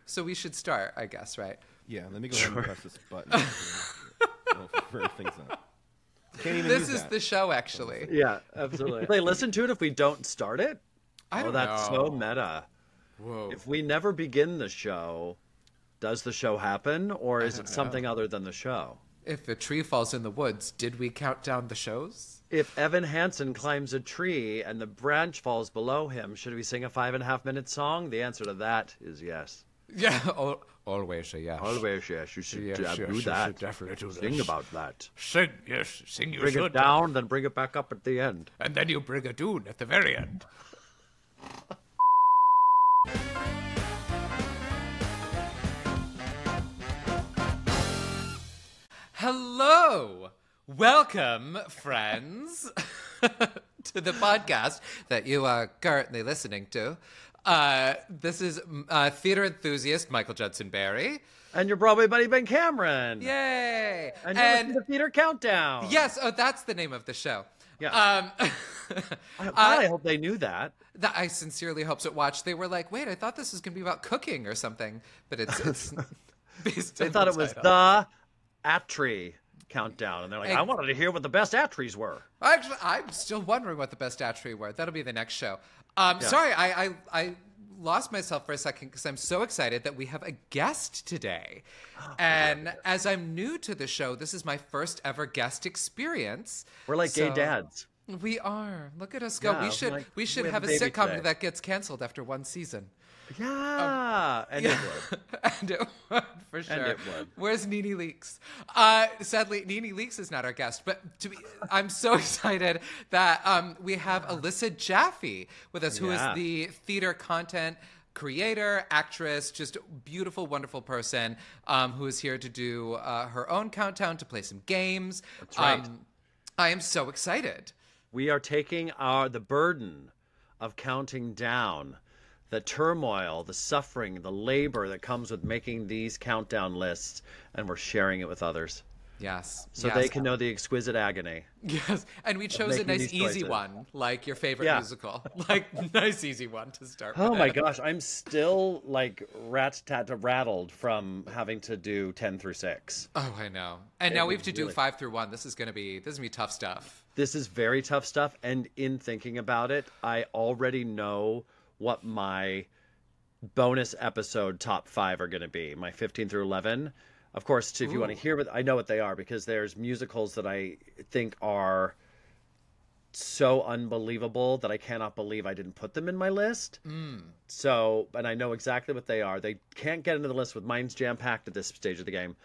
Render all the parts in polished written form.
So we should start, I guess, right? Yeah, let me go ahead and press this button. We'll figure things out. Can't even This use is that. the show, actually. Yeah, absolutely. They listen to it if we don't start it? I don't that's know. so meta. Whoa. If we never begin the show, does the show happen, or is it something other than the show? If a tree falls in the woods, did we count down the shows? If Evan Hansen climbs a tree and the branch falls below him, should we sing a 5.5-minute song? The answer to that is yes. Yeah, always a yes. Always yes. You should do that. You should definitely do this. Sing about that. Sing, yes, sing you Bring should. it down, then bring it back up at the end. And then you bring a tune at the very end. Hello! Welcome, friends, to the podcast that you are currently listening to. This is theater enthusiast Michael Judson Barry. And your Broadway buddy Ben Cameron. Yay! And you're listening to Theater Countdown. Yes, that's the name of the show. Yeah. I hope they knew that. I sincerely hope so. Watch, they were like, wait, I thought this was going to be about cooking or something. But it's based They on thought the it was title. the Attry Countdown. And they're like, Hey. I wanted to hear what the best Attrys were. Actually, I'm still wondering what the best Attry were. That'll be the next show. Sorry, I lost myself for a second because I'm so excited that we have a guest today. And as I'm new to the show, this is my first ever guest experience. We're like gay So- dads. We are. Look at us go. Yeah, we should we have a have a baby sitcom today. that gets canceled after one season. Yeah. And it would. And it would, for sure. it would. Where's Nene Leakes? Sadly, Nene Leakes is not our guest, but I'm so excited that we have Alyssa Jaffe with us, who is Yeah. the theater content creator, actress, just beautiful, wonderful person who is here to do her own countdown, to play some games. That's right. I am so excited. We are taking the burden of counting down, the turmoil, the suffering, the labor that comes with making these countdown lists, and we're sharing it with others. Yes. So yes. they can know the exquisite agony. Yes, and we chose a making nice these easy choices. one, like your favorite Yeah. musical. Like, nice easy one to start Oh with. my gosh, I'm still like rattled from having to do 10 through 6. Oh, I know. And now we have was to do really- 5 through 1. This is gonna be tough stuff. This is very tough stuff, and in thinking about it, I already know what my bonus episode top 5 are going to be, my 15 through 11. Of course, if you want to hear what I know what they are, because there's musicals that I think are so unbelievable that I cannot believe I didn't put them in my list. So, and I know exactly what they are. They can't get into the list with mine's jam-packed at this stage of the game.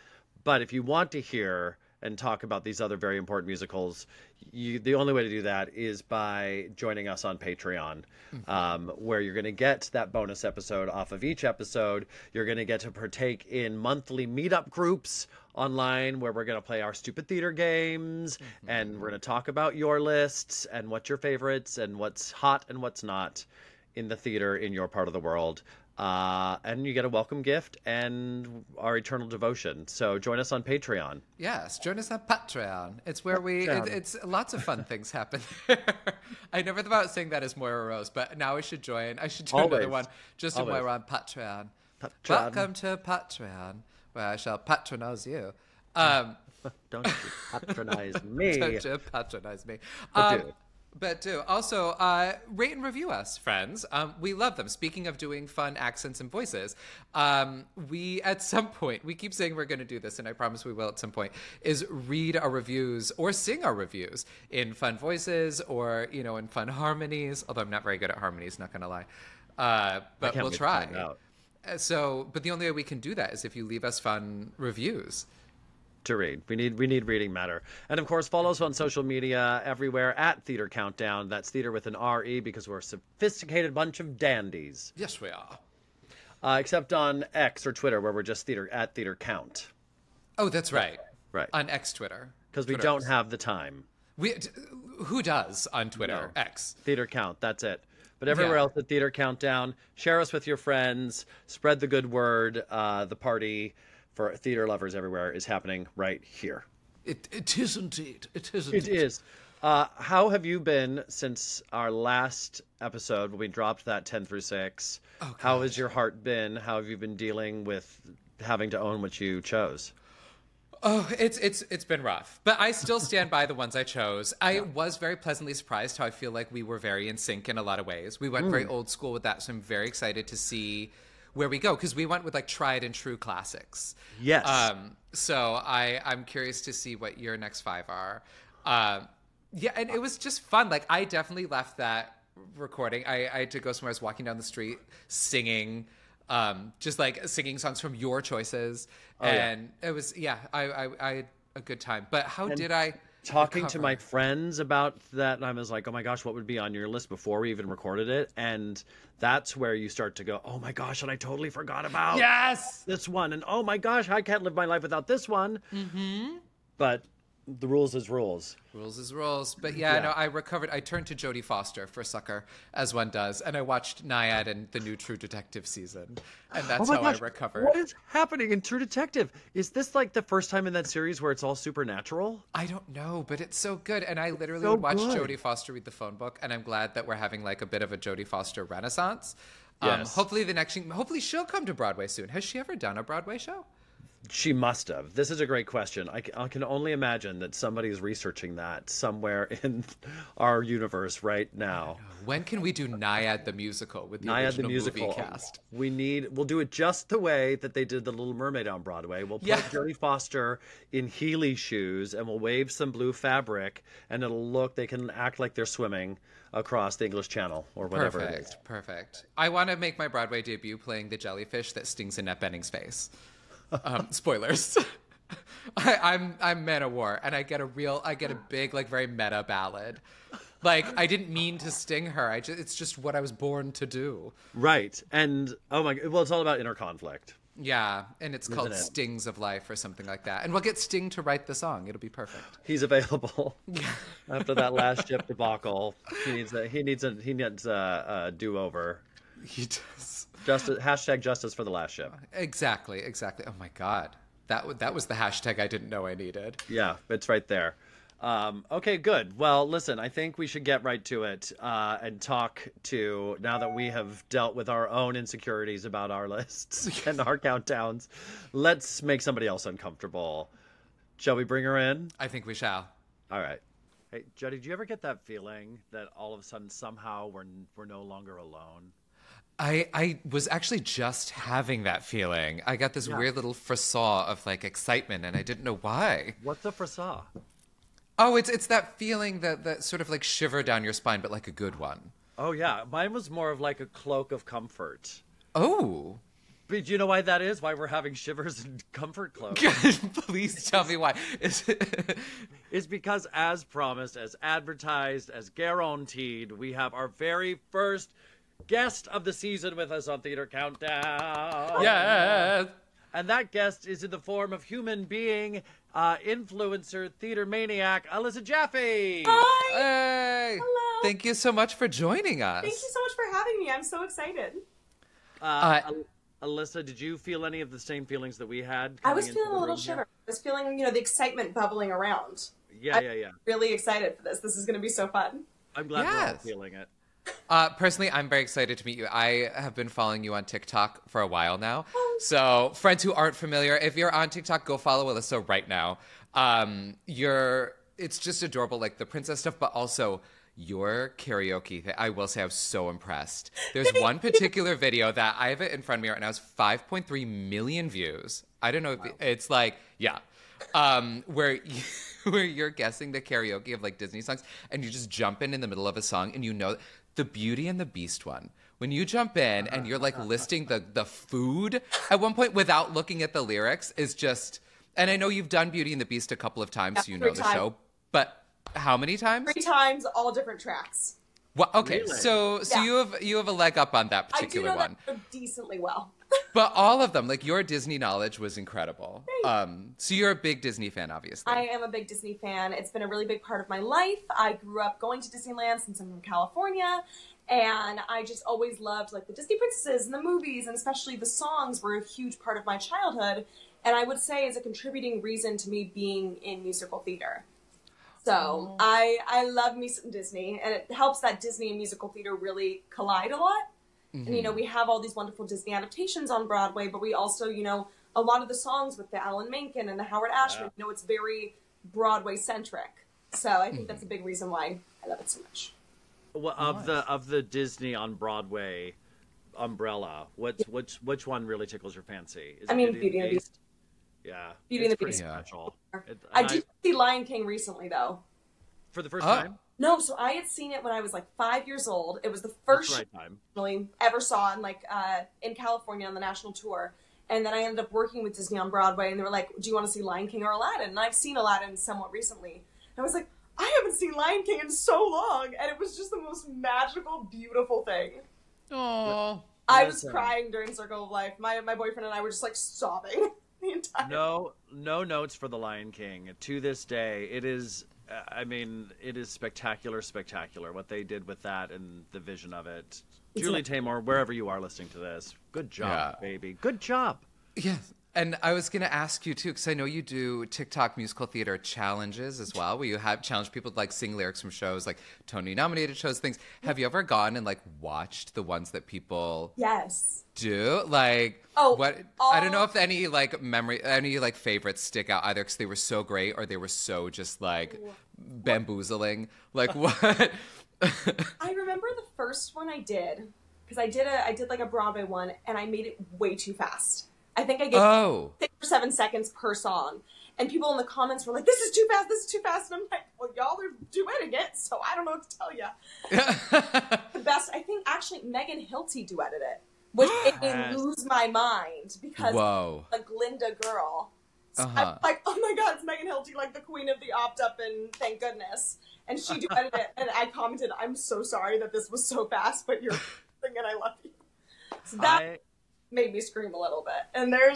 But if you want to hear and talk about these other very important musicals, the only way to do that is by joining us on Patreon, where you're going to get that bonus episode off of each episode. You're going to get to partake in monthly meetup groups online where we're going to play our stupid theater games, and we're going to talk about your lists and what's your favorites and what's hot and what's not in the theater in your part of the world. And you get a welcome gift and our eternal devotion. So join us on Patreon. Yes, join us on Patreon. It's where Patreon. it's lots of fun things happen there. I never thought about saying that as Moira Rose, but now I should join. I should do another Always. one just Always. when we're on Patreon. Patreon. Welcome to Patreon, where I shall patronize you. Don't you patronize me. Don't you patronize me. But do. But do. Also, rate and review us, friends. We love them. Speaking of doing fun accents and voices, we, at some point, we keep saying we're going to do this, and I promise we will at some point, is read our reviews or sing our reviews in fun voices or, in fun harmonies. Although I'm not very good at harmonies, not going to lie. But can't we'll wait to try. find out. But the only way we can do that is if you leave us fun reviews. To read. We need reading matter. And of course, follow us on social media everywhere at Theater Countdown. That's theater with an R-E, because we're a sophisticated bunch of dandies. Yes, we are. Except on X or Twitter, where we're just at Theater Count. Oh, that's right. Right. On X Twitter. Because we Twitter don't X. have the time. Who does on Twitter? No. X. Theater Count, that's it. But everywhere Yeah. else at Theater Countdown, share us with your friends, spread the good word. The party for theater lovers everywhere is happening right here. It is indeed. It is It indeed. is. How have you been since our last episode when we dropped that 10 through 6? Oh, how has your heart been? How have you been dealing with having to own what you chose? Oh, it's been rough, but I still stand by the ones I chose. I was very pleasantly surprised how I feel like we were very in sync in a lot of ways. We went very old school with that, so I'm very excited to see where we go, because we went with like tried and true classics. Yes. So I'm curious to see what your next 5 are. Yeah, and it was just fun. Like, I definitely left that recording. I had to go somewhere. I was walking down the street singing, just like singing songs from your choices. And it was, I had a good time. But how did I talking to recover? my friends about that, and I was like, oh my gosh, what would be on your list before we even recorded it? And that's where you start to go, oh my gosh, and I totally forgot about this one. And oh my gosh, I can't live my life without this one. Mm-hmm. But the rules is rules. Rules is rules. But yeah, no, I recovered. I turned to Jodie Foster for succor, as one does. And I watched Naiad and the new True Detective season. And that's how I recovered. What is happening in True Detective? Is this like the first time in that series where it's all supernatural? I don't know, but it's so good. And I literally So would watch good. Jodie Foster read the phone book. And I'm glad that we're having like a bit of a Jodie Foster renaissance. Yes. Hopefully she'll come to Broadway soon. Has she ever done a Broadway show? She must have. This is a great question. I can only imagine that somebody is researching that somewhere in our universe right now. When can we do Naiad the musical with the Naiad the original musical movie cast? We'll do it just the way that they did the Little Mermaid on Broadway. We'll put Jodie Foster in Heeley shoes and we'll wave some blue fabric and they can act like they're swimming across the English Channel or whatever it is. Perfect. I want to make my Broadway debut playing the jellyfish that stings Annette Bening's face. Spoilers. I'm Man-O-War, and I get a big, like, very meta ballad. Like, I didn't mean to sting her. It's just what I was born to do. Right. And it's all about inner conflict. Yeah, and it's called Stings of Life or something like that. And we'll get Sting to write the song. It'll be perfect. He's available. After that last ship debacle, he needs a do-over. He does. Justice for the last ship. Exactly. Oh my God. That was the hashtag I didn't know I needed. Yeah, it's right there. Okay, good. Well, listen, I think we should get right to it and talk to, now that we have dealt with our own insecurities about our lists and our countdowns, let's make somebody else uncomfortable. Shall we bring her in? I think we shall. All right. Hey, Juddy, do you ever get that feeling that all of a sudden somehow we're no longer alone? I was actually just having that feeling. I got this weird little frisson of like excitement, and I didn't know why. What's a frisson? Oh, it's that feeling that sort of like shiver down your spine, but like a good one. Oh yeah, mine was more of like a cloak of comfort. Oh. But do you know why that is? Why we're having shivers and comfort cloaks? Please tell me why. It's because, as promised, as advertised, as guaranteed, we have our very first guest of the season with us on Theater Countdown. Yes. And that guest is in the form of human being, influencer, theater maniac, Alyssa Jaffe. Hi. Hey. Hello. Thank you so much for joining us. Thank you so much for having me. I'm so excited. Alyssa, did you feel any of the same feelings that we had? I was feeling a little shiver. I was feeling, the excitement bubbling around. Yeah. Really excited for this. This is going to be so fun. I'm glad we're all feeling it. Personally, I'm very excited to meet you. I have been following you on TikTok for a while now. So, friends who aren't familiar, if you're on TikTok, go follow Alyssa right now. It's just adorable, like the princess stuff, but also your karaoke thing. I will say I was so impressed. There's one particular video that I have it in front of me right now. It's 5.3 million views. I don't know if it's like, where you're guessing the karaoke of like Disney songs, and you just jump in the middle of a song, and the Beauty and the Beast one. When you jump in and you're like listing the food at one point without looking at the lyrics is just, and I know you've done Beauty and the Beast a couple of times, so you know the show, but how many times? 3 times, all different tracks. Well, okay, Really? so you have a leg up on that particular I do know one. that decently well. But all of them, like your Disney knowledge was incredible. So you're a big Disney fan, obviously. I am a big Disney fan. It's been a really big part of my life. I grew up going to Disneyland since I'm from California, and I just always loved like the Disney princesses and the movies, and especially the songs were a huge part of my childhood. And I would say is a contributing reason to me being in musical theater. So I love me some Disney, and it helps that Disney and musical theater really collide a lot. And, you know, we have all these wonderful Disney adaptations on Broadway, but we also, you know, a lot of the songs with the Alan Menken and the Howard Ashman, you know, it's very Broadway-centric. So I think that's a big reason why I love it so much. Well, of the Disney on Broadway umbrella, which one really tickles your fancy? Is it Beauty and the Beast. Yeah. Beauty and the Beast. Special. I did see Lion King recently, though. For the first time? No, so I had seen it when I was like 5 years old. It was the first show I really ever saw in California on the national tour. And then I ended up working with Disney on Broadway, and they were like, do you want to see Lion King or Aladdin? And I've seen Aladdin somewhat recently. And I was like, I haven't seen Lion King in so long. And it was just the most magical, beautiful thing. Oh, I was crying during Circle of Life. My boyfriend and I were just like sobbing the entire No notes for the Lion King. To this day, it is... it is spectacular what they did with that and the vision of it. Julie Taymor, wherever you are listening to this, good job, baby. Good job. Yes. And I was going to ask you, too, because I know you do TikTok musical theater challenges as well, where you have challenged people to, like, sing lyrics from shows, like Tony-nominated shows, things. Have you ever gone and, like, watched the ones that people do? Like, I don't know if any, like, favorites stick out either because they were so great or they were so just, like, bamboozling. Like, what? I remember the first one I did, because I did, like, a Broadway one, and I made it way too fast. I think I gave 6 or 7 seconds per song. And people in the comments were like, this is too fast. And I'm like, well, y'all are duetting it, so I don't know what to tell you. The best, I think, actually, Megan Hilty duetted it, which made me lose my mind, because a Glinda girl. So I'm like, oh my God, it's Megan Hilty, like the queen of the opt-up, and thank goodness. And she duetted it, and I commented, I'm so sorry that this was so fast, but you're and I love you. So that made me scream a little bit. And they're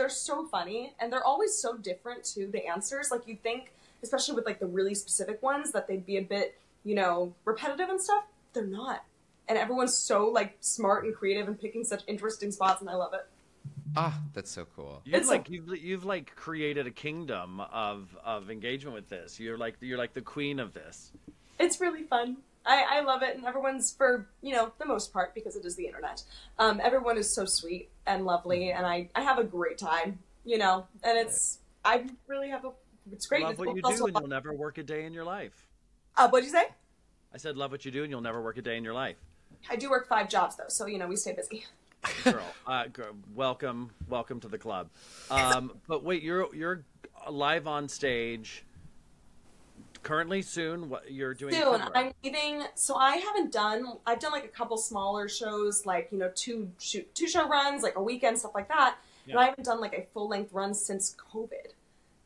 so funny, and they're always so different too, the answers. Like, you'd think, especially with like the really specific ones, that they'd be a bit, you know, repetitive and stuff. They're not. And everyone's so like smart and creative and picking such interesting spots, and I love it. That's so cool. You've like created a kingdom of engagement with this. You're like the queen of this. It's really fun. I love it, and everyone's, for, you know, the most part, because it is the internet, everyone is so sweet and lovely, and I have a great time, you know, and it's great. Love what you do, and you'll never work a day in your life. What'd you say? I said, love what you do, and you'll never work a day in your life. I do work 5 jobs, though, so, you know, we stay busy. Girl, welcome to the club. But wait, you're live on stage currently, soon. What you're doing? Soon. I'm leaving. So I've done like a couple smaller shows, like, you know, two show runs, like a weekend, stuff like that. Yeah. But I haven't done like a full length run since COVID,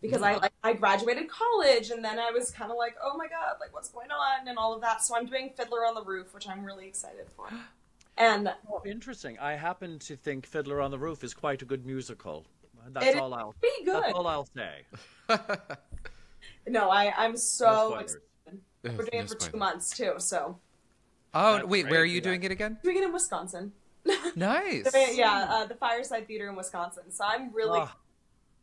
because I graduated college, and then I was kind of like, oh my God, like what's going on and all of that. So I'm doing Fiddler on the Roof, which I'm really excited for. And interesting. I happen to think Fiddler on the Roof is quite a good musical. That's all I'll say. No, I'm so excited. We're doing it for 2 months too, so. Oh, wait, where are you doing it again? Doing it in Wisconsin. Nice. The Fireside Theater in Wisconsin. So I'm really,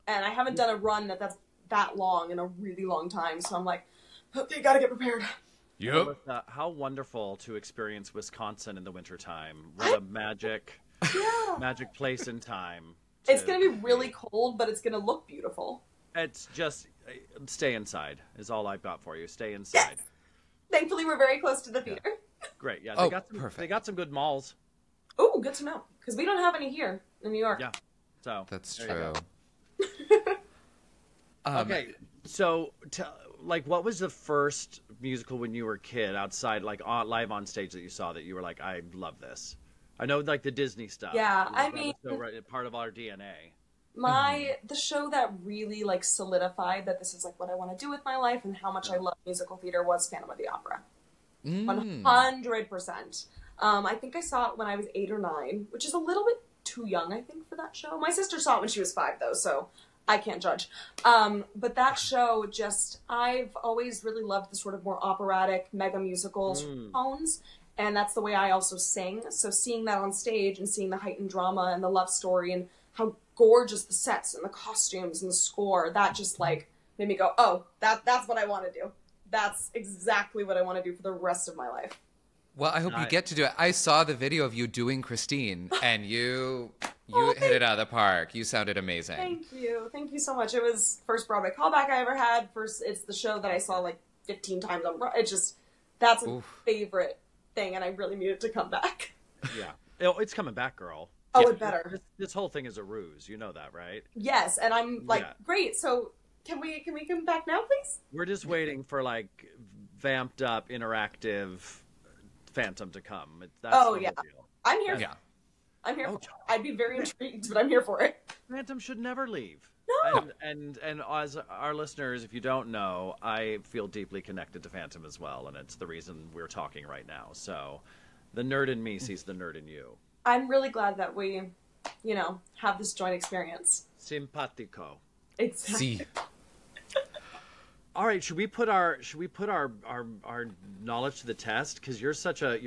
and I haven't done a run that's that long in a really long time. So I'm like, okay, gotta get prepared. Yep. How wonderful to experience Wisconsin in the wintertime. What a magic place and time. It's going to be really cold, but it's going to look beautiful. It's just, stay inside is all I've got for you. Stay inside. Yes. Thankfully, we're very close to the theater. Yeah. Great. Yeah, perfect. They got some good malls. Oh, good to know. Because we don't have any here in New York. Yeah. So that's true. Okay. So, like, what was the first musical when you were a kid outside, like live on stage, that you saw that you were like, I love this? I know, like, the Disney stuff. Yeah, I mean, so part of our DNA. The show that really like solidified that this is like what I want to do with my life and how much I love musical theater was Phantom of the Opera. 100%. I think I saw it when I was 8 or 9, which is a little bit too young, I think, for that show. My sister saw it when she was 5, though, so I can't judge. But that show, I've always really loved the sort of more operatic, mega musical tones, and that's the way I also sing. So seeing that on stage and seeing the heightened drama and the love story and how gorgeous the sets and the costumes and the score, that just like made me go, oh, that's what I want to do. That's exactly what I want to do for the rest of my life. Well, I hope you get to do it. I saw the video of you doing Christine, and you hit it out of the park. You sounded amazing. Thank you so much. It was first Broadway callback I ever had. It's the show that I saw like 15 times on Broadway. That's a favorite thing, and I really need it to come back. Yeah, it's coming back, girl. Oh, it better. This whole thing is a ruse. You know that, right? Yes, and I'm like, great. So can we come back now, please? We're just waiting for like vamped up, interactive Phantom to come. That's I'm here. Yeah. I'm here. I'd be very intrigued, but I'm here for it. Phantom should never leave. No. And as our listeners, if you don't know, I feel deeply connected to Phantom as well, and it's the reason we're talking right now. So, the nerd in me sees the nerd in you. I'm really glad that we, have this joint experience. Simpatico. Exactly. See. All right, should we put our knowledge to the test? Because you're such a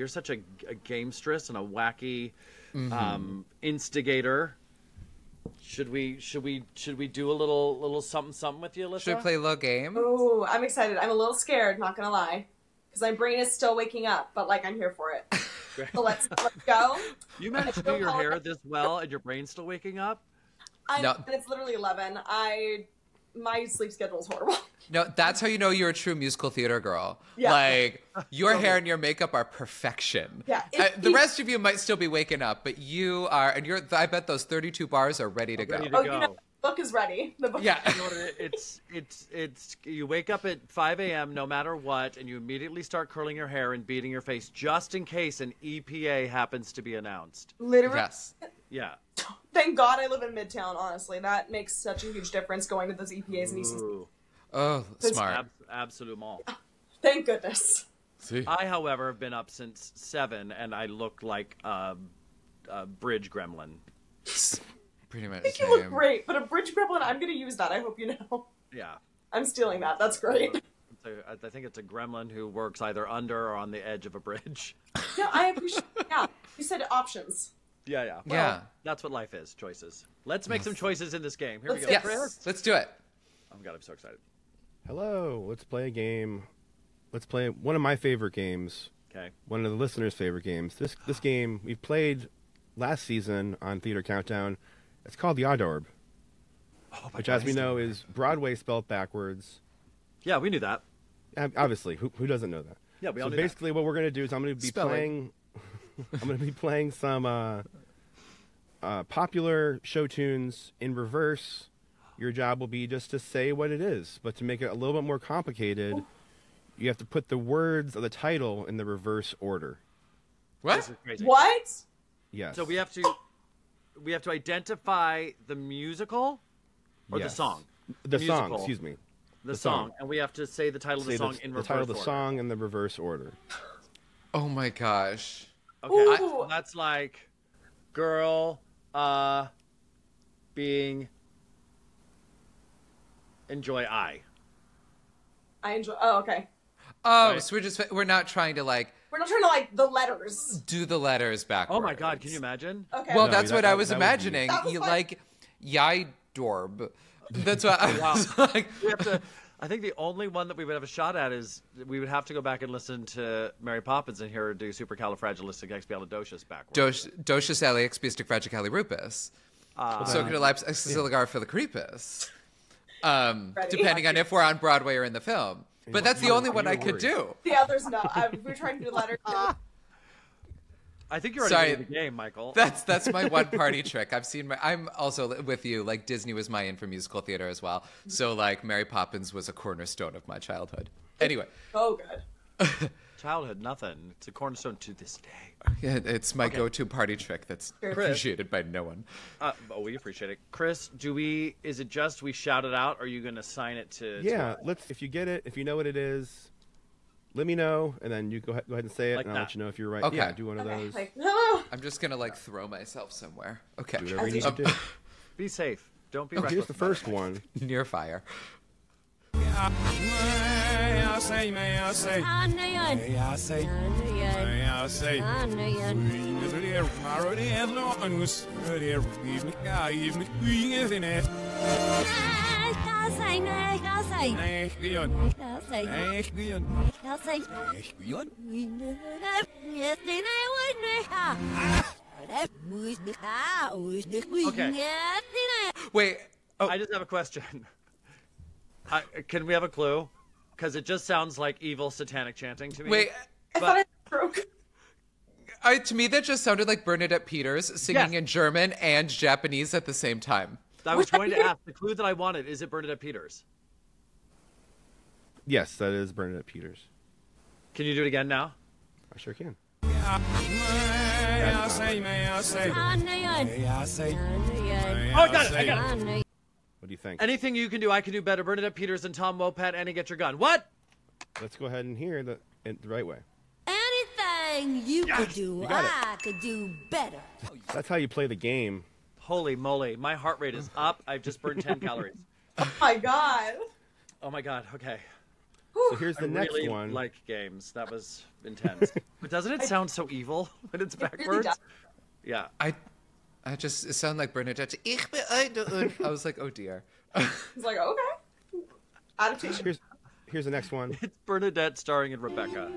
gamestress and a wacky instigator. Should we do a little something with you, Alyssa? Should we play a little game? Oh, I'm excited. I'm a little scared, not gonna lie, because my brain is still waking up. But like, I'm here for it. So let's go. You managed to do your hair this well, and your brain's still waking up? And it's literally 11. My sleep schedule is horrible. No, that's how you know you're a true musical theater girl. Yeah. Like, your hair and your makeup are perfection. Yeah. The rest of you might still be waking up, but you are, and I bet those 32 bars are ready to go. Ready to go. The book is ready. The book. Yeah. You know what it's you wake up at 5 a.m. no matter what, and you immediately start curling your hair and beating your face just in case an EPA happens to be announced. Literally. Yes. Yeah. Thank God I live in Midtown, honestly. That makes such a huge difference going to those EPAs and ECCs. Oh, smart. Absolute mall. Thank goodness. See? I, however, have been up since 7, and I look like a bridge gremlin. Pretty much. I think you look great, but a bridge gremlin, I'm going to use that. I hope you know. Yeah. I'm stealing that. That's great. I think it's a gremlin who works either under or on the edge of a bridge. Yeah, I appreciate it. Yeah. You said options. Yeah. Yeah. That's what life is, choices. Let's make some choices in this game. Here we go. Yes, Chris? let's do it. Oh, my God, I'm so excited. Hello, let's play a game. Let's play one of my favorite games. Okay. One of the listeners' favorite games. This game we played last season on Theater Countdown. It's called the Odorb, which, as we know, is Broadway spelled backwards. Yeah, we knew that. Obviously, who doesn't know that? Yeah, we all knew basically, what we're going to do is I'm going to be playing. I'm going to be playing some popular show tunes in reverse. Your job will be just to say what it is, but to make it a little bit more complicated, you have to put the words of the title in the reverse order. What? This is crazy. What? Yes. So we have to identify the musical or the Yes. song. The song, musical. excuse me. The song, and we have to say the title of the song in reverse the title of the order. song in the reverse order. Oh my gosh. Okay, Ooh. so that's like girl being enjoy I. I enjoy. Oh, okay. Oh, Right. so we're not trying to like We're not trying to like the letters. do the letters backwards. Oh my God, can you imagine? Okay. Well, No, that's that- what I that- was that would be- imagining. That was You my- like Yidorb. That's what I was like. We have to. I think the only one that we would have a shot at is we would have to go back and listen to Mary Poppins and hear her do supercalifragilisticexpialidocious backwards. Docious alexpisticfragicalirupus. Socratilaps depending on if we're on Broadway or in the film. But that's the only one I could do. The others, no. We're trying to do letters. I think you're already Sorry. in the game, Michael. That's my one party trick. I'm also with you. Like Disney was my in for musical theater as well. So like Mary Poppins was a cornerstone of my childhood. Anyway, Oh, good. Childhood, nothing. It's a cornerstone to this day. yeah, it's my go-to party trick that's appreciated by no one. We appreciate it. Chris, is it just we shout it out, or are you going to sign it to... Yeah, if you get it, if you know what it is, let me know, and then you go ahead and say it, Like and I'll that. let you know if you're right. Okay. Yeah, do one of Okay. those. Like, no. I'm just gonna like throw myself somewhere. Okay. Do whatever you need to do. Be safe. Don't be Oh, here's reckless. the about it. first one. Near fire. Wait. Oh. I just have a question. Can we have a clue? Because it just sounds like evil satanic chanting to me. Wait. I thought it broke. To me, that just sounded like Bernadette Peters singing in German and Japanese at the same time. I was going to ask, the clue that I wanted, is it Bernadette Peters? Yes, that is Bernadette Peters. Can you do it again now? I sure can. May I say? Oh, I got it. What do you think? Anything you can do, I can do better. Bernadette Peters and Tom Wopat, Annie, get your gun. What? Let's go ahead and hear the right way. Anything you could do, I could do better. That's how you play the game. Holy moly, my heart rate is up. I've just burned 10 calories. Oh my god. Oh my god, okay. So here's the next really one. Like games. That was intense. But doesn't it sound so evil when it's backwards? Really does. Yeah. I just, it sounded like Bernadette. Ich beeindruckend. I was like, oh dear. He's like, okay. Adaptation. Here's the next one. It's Bernadette starring in Rebecca.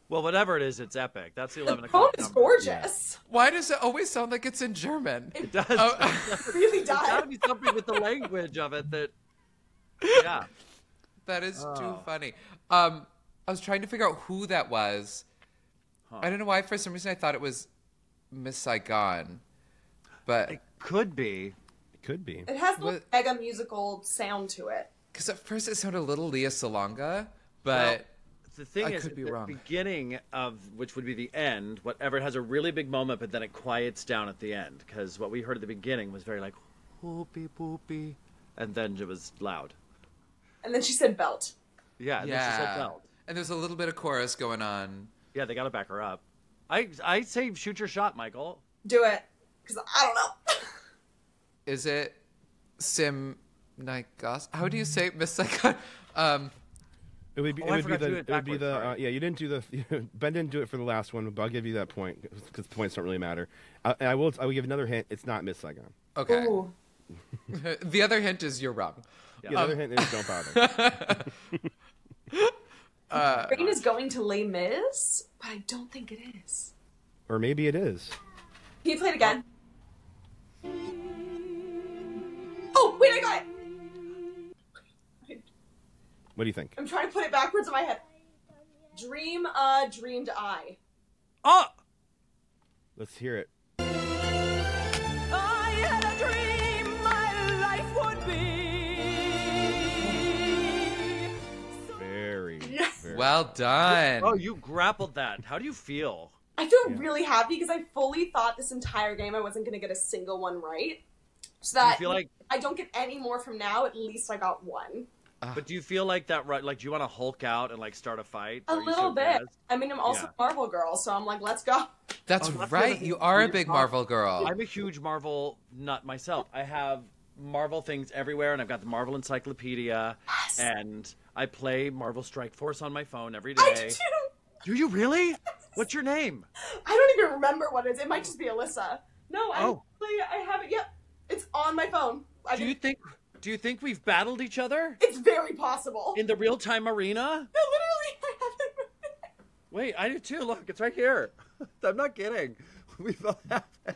Well, whatever it is, it's epic. That's the 11 The poem o'clock is number. gorgeous. Why does it always sound like it's in German? It does. It really There's got to does. be something with the language of it that, yeah. That is too funny. I was trying to figure out who that was. I don't know why. For some reason, I thought it was Miss Saigon, but It could be. It could be. It has the What- mega musical sound to it. because at first it sounded a little Leah Salonga, but The thing I is, could at be the wrong. beginning of, which would be the end, whatever, it has a really big moment, but then it quiets down at the end. Because what we heard at the beginning was very like, whoopee, poopee, and then it was loud. And then she said belt. Yeah, and then she said yeah. belt. And there's a little bit of chorus going on. Yeah, they got to back her up. I say shoot your shot, Michael. Do it. Because I don't know. Is it Sim Naigas? How do you say Miss Saigon? It would be. Oh, It I would be forgot to do the. it It would be backwards, the. sorry. Yeah, you didn't do the. Ben didn't do it for the last one, but I'll give you that point because the points don't really matter. And I will give another hint. It's not Miss Saigon. Okay. Ooh. The other hint is you're wrong. Yeah, the other hint is don't bother. Rain is going to Les Mis, but I don't think it is. Or maybe it is. Can you play it again? Oh, wait, I got it! What do you think? I'm trying to put it backwards in my head. Dreamed I. Oh! Let's hear it. I had a dream my life would be. Very. Yes. very Well done. Oh, you grappled that. How do you feel? I feel really happy because I fully thought this entire game I wasn't going to get a single one right. So that feel like- I don't get any more from now, at least I got one. But do you feel like that, right? Like, do you want to Hulk out and, like, start a fight? A Are you little so bit. jazzed? I mean, I'm also Yeah. a Marvel girl, so I'm like, let's go. That's Oh, that's the other right. thing. You are a We big talk- Marvel girl. I'm a huge Marvel nut myself. I have Marvel things everywhere, and I've got the Marvel Encyclopedia, Yes. and I play Marvel Strike Force on my phone every I day. do. Do you really? What's your name? I don't even remember what it is. It might just be Alyssa. No, Oh. I have it. Yep. It's on my phone. Do you think we've battled each other It's very possible. in the real-time arena? No, literally, I have it. Wait, I do too. Look, it's right here. I'm not kidding. We both have it.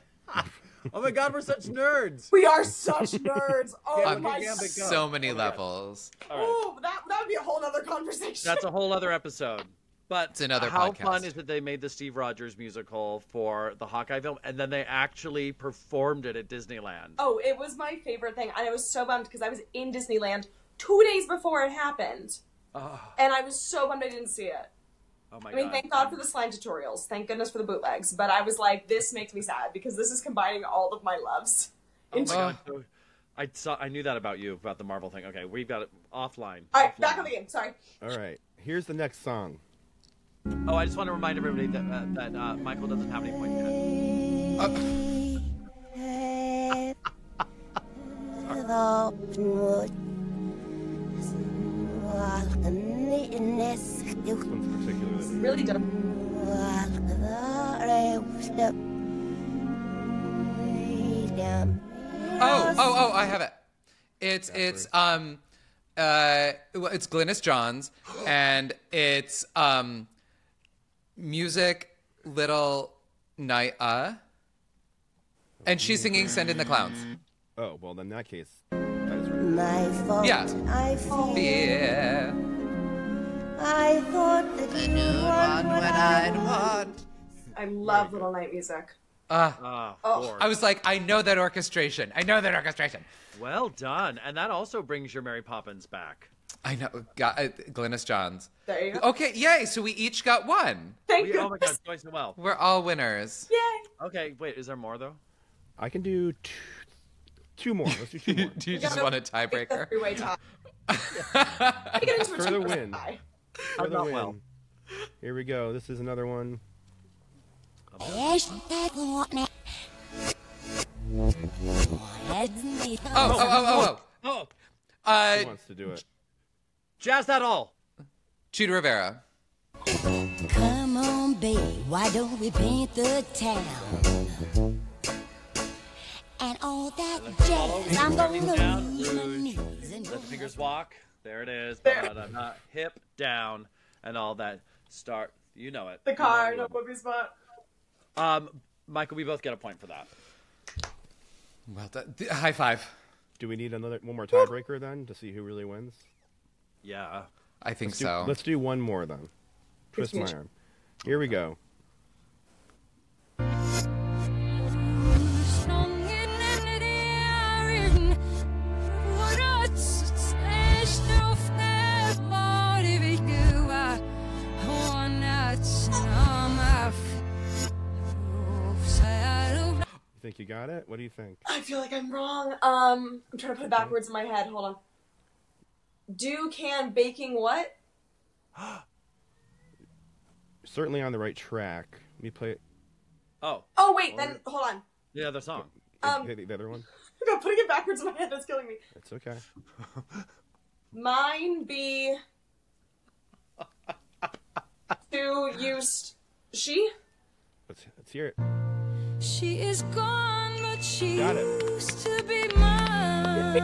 Oh my god, we're such nerds. We are such nerds. Oh Yeah, my yeah, god. big go. So many Oh my God. levels. All right. Oh, that would be a whole other conversation. That's a whole other episode. But It's another how podcast. fun is it they made the Steve Rogers musical for the Hawkeye film, and then they actually performed it at Disneyland? Oh, it was my favorite thing. And I was so bummed because I was in Disneyland 2 days before it happened. Oh, And I was so bummed I didn't see it. oh my I mean, god. thank God for the slime tutorials. Thank goodness for the bootlegs. But I was like, this makes me sad because this is combining all of my loves Oh my God. So I knew that about you, about the Marvel thing. Okay, we've got it offline. All right, back on the game. Sorry. All right. Here's the next song. Oh, I just want to remind everybody that Michael doesn't have any points yet. This one's particularly. Really dope. Oh, I have it. It's Glynis Johns, and it's music Little Nia, and she's singing "Send in the Clowns." Oh, well, then in that case, that is right. My fault. Yeah. I feel. Yeah. I thought that you want what I want. I love Little Night music. Four. I was like, I know that orchestration. Well done. And that also brings your Mary Poppins back. I know. Glynis Johns. There you go. Okay, yay. So we each got one. Thank Oh my God, goodness. doing so well. We're all winners. Yay. Okay, wait, is there more though? I can do two more. Let's do two more. Do you just want a tiebreaker? Three-way tie. I get into a For the two-way win. tie. For the not win. well. Here we go. This is another one. Oh. Oh, Who wants to do it? jazz that all. Cheetah Rivera. Come on, babe, why don't we paint the town? And all that jazz, I'm gonna Down, lose my Rouge. knees and Let the fingers walk. There it is. There. Ba-da-da-da. Hip down and all that. Start. You know it. The You car, know no it. booby spot. Michael, we both get a point for that. Well done. High five. Do we need one more tiebreaker then to see who really wins? Yeah. I think Let's so. do one more then. Twist my arm. Here we go. You think you got it? What do you think? I feel like I'm wrong. I'm trying to put it backwards in my head. Hold on. Do, can, baking what? Certainly on the right track. Let me play it. Oh, Oh, wait, then, hold on. the other song. The other one? No, putting it backwards in my head is killing me. It's okay. Mine be to use she? Let's hear it. She is gone, but she Got it. used to be mine.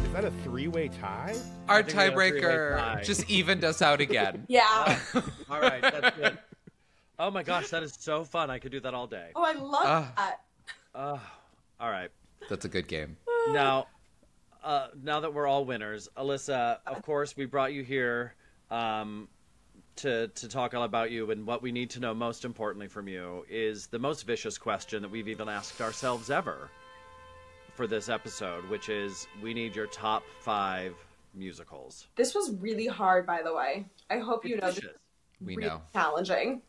Is that a three-way tie? Our I think we got a three-way tiebreaker tie. just evened us out again. Yeah. All right, that's good. Oh my gosh, that is so fun. I could do that all day. Oh, I love that. All right. That's a good game. Now that we're all winners, Alyssa, of course, we brought you here to talk all about you, and what we need to know most importantly from you is the most vicious question that we've even asked ourselves ever for this episode, which is, we need your top 5 musicals. This was really hard, by the way. I hope you know this is Vicious. We really know. challenging.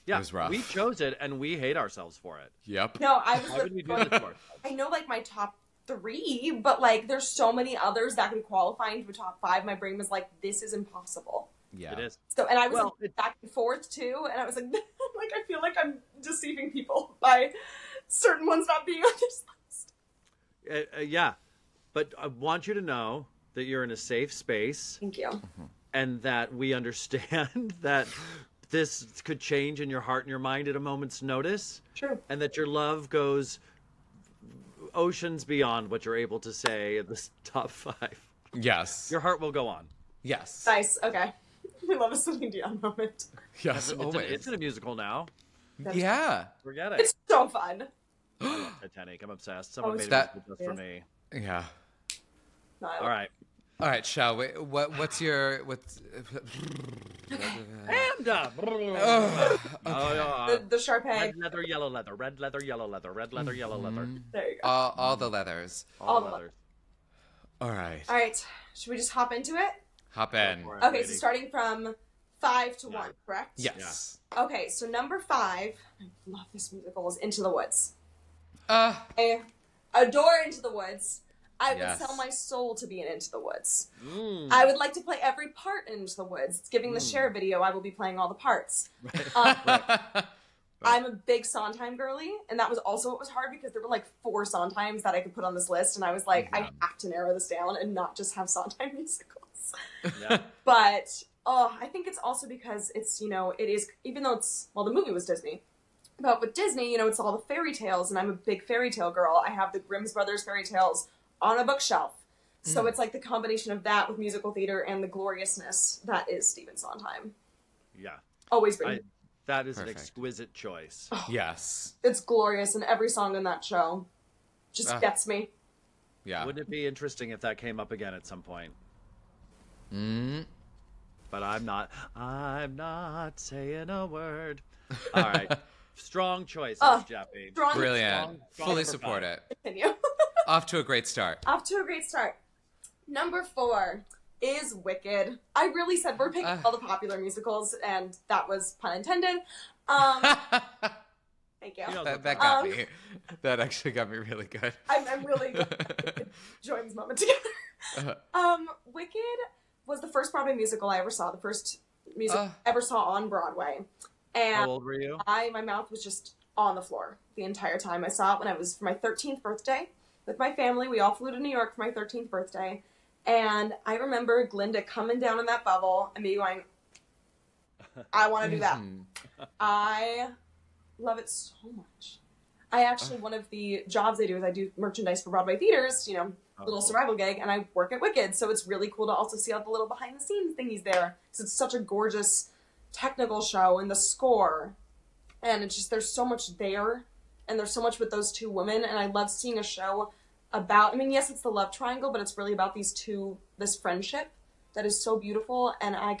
Yeah, was rough. we chose it, and we hate ourselves for it. Yep. No, I was Why would we do going, this to ourselves? I know like my top 3, but like there's so many others that could qualify into a top 5. My brain was like, this is impossible. Yeah. It is. So, and I was Well, like, back and forth too, and I was like, like I feel like I'm deceiving people by certain ones not being on this list. Yeah, but I want you to know that you're in a safe space, Thank you. and that we understand that this could change in your heart and your mind at a moment's notice, True. and that your love goes oceans beyond what you're able to say in this top 5. Yes. Your heart will go on. Yes. Nice. Okay. We love a Celine Dion moment. Yes. It's in a musical now. Yeah. Forget it. It's so fun. Titanic. I'm obsessed. Someone it's made that- it just for me. Yeah. No, I love All right. All right, shall we? What's your what's? And the Sharpay. red leather, yellow leather, red leather, yellow leather, red leather, yellow leather. There you go. All the leathers. All the leathers. All right. All right. Should we just hop into it? Hop in. For it, Okay, lady. so starting from 5 to 1, correct? Yes. Okay, so number 5, I love this musical, is Into the Woods. I adore Into the Woods. I would Yes. sell my soul to be in Into the Woods. I would like to play every part in Into the Woods. It's giving the Cher video. I will be playing all the parts. I'm a big Sondheim girly, and that was also what was hard because there were like 4 Sondheims that I could put on this list, and I was like, I have to narrow this down and not just have Sondheim musicals. Yeah. But I think it's also because it's, it is, even though the movie was Disney, but with Disney, it's all the fairy tales, and I'm a big fairy tale girl. I have the Grimm's Brothers fairy tales on a bookshelf. So it's like the combination of that with musical theater and the gloriousness that is Stephen Sondheim. Yeah. Always been. That is Perfect. an exquisite choice. Yes. It's glorious, and every song in that show just gets me. Yeah. Wouldn't it be interesting if that came up again at some point? But I'm not saying a word. All right. Strong choices, Jaffe. Strong. Brilliant. Strong Fully for support five. it. Continue. Off to a great start. Off to a great start. Number 4 is Wicked. I really said we're picking all the popular musicals, and that was pun intended. Thank you. That got me. That actually got me really good. I'm really enjoying this moment together. Wicked was the first Broadway musical I ever saw, the first musical I ever saw on Broadway. And How old were you? my mouth was just on the floor the entire time. I saw it when I was for my 13th birthday with my family. We all flew to New York for my 13th birthday. And I remember Glinda coming down in that bubble and me going, I want to do that. I love it so much. I actually, one of the jobs I do is I do merchandise for Broadway theaters, little survival gig, and I work at Wicked. So it's really cool to also see all the little behind the scenes thingies there. Because it's such a gorgeous technical show, and the score. And it's just, there's so much there. And there's so much with those 2 women. And I love seeing a show about, yes, it's the love triangle, but it's really about these 2, this friendship that is so beautiful. And I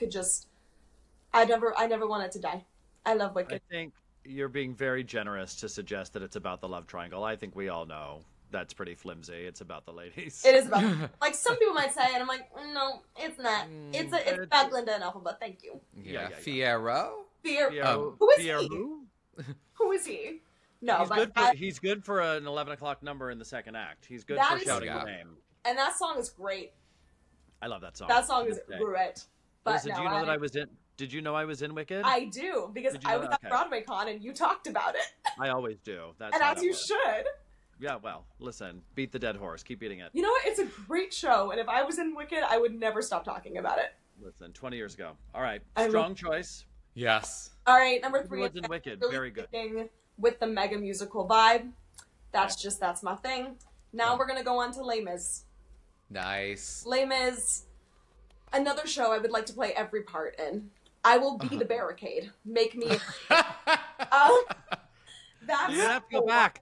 never want it to die. I love Wicked. I think you're being very generous to suggest that it's about the love triangle. I think we all know that's pretty flimsy. It's about the ladies. It is about, like some people might say, and I'm like, no, it's not. It's about Glinda and Elphaba. Thank you. Yeah. Fierro? Who is he? Who is he? No, he's good for an 11 o'clock number in the second act. He's good That for is- shouting the name. And that song is great. I love that song. That song is Okay. great. But Listen, no, do you know that I was in? Did you know I was in Wicked? I do, because Did you I know was that? at Broadway Con and you talked about it. I always do. That's And how as that you works. should. Yeah, well, listen, beat the dead horse. Keep eating it. You know what? It's a great show, and if I was in Wicked, I would never stop talking about it. Listen, 20 years ago. All right, I strong choice. Yes. All right, number 3 Woods and Wicked, really very good. sticking with the mega musical vibe. That's my thing. Now we're gonna go on to Les Mis. Nice. Les Mis, another show I would like to play every part in. I will be the barricade. Make me. That's You're gonna have to go back.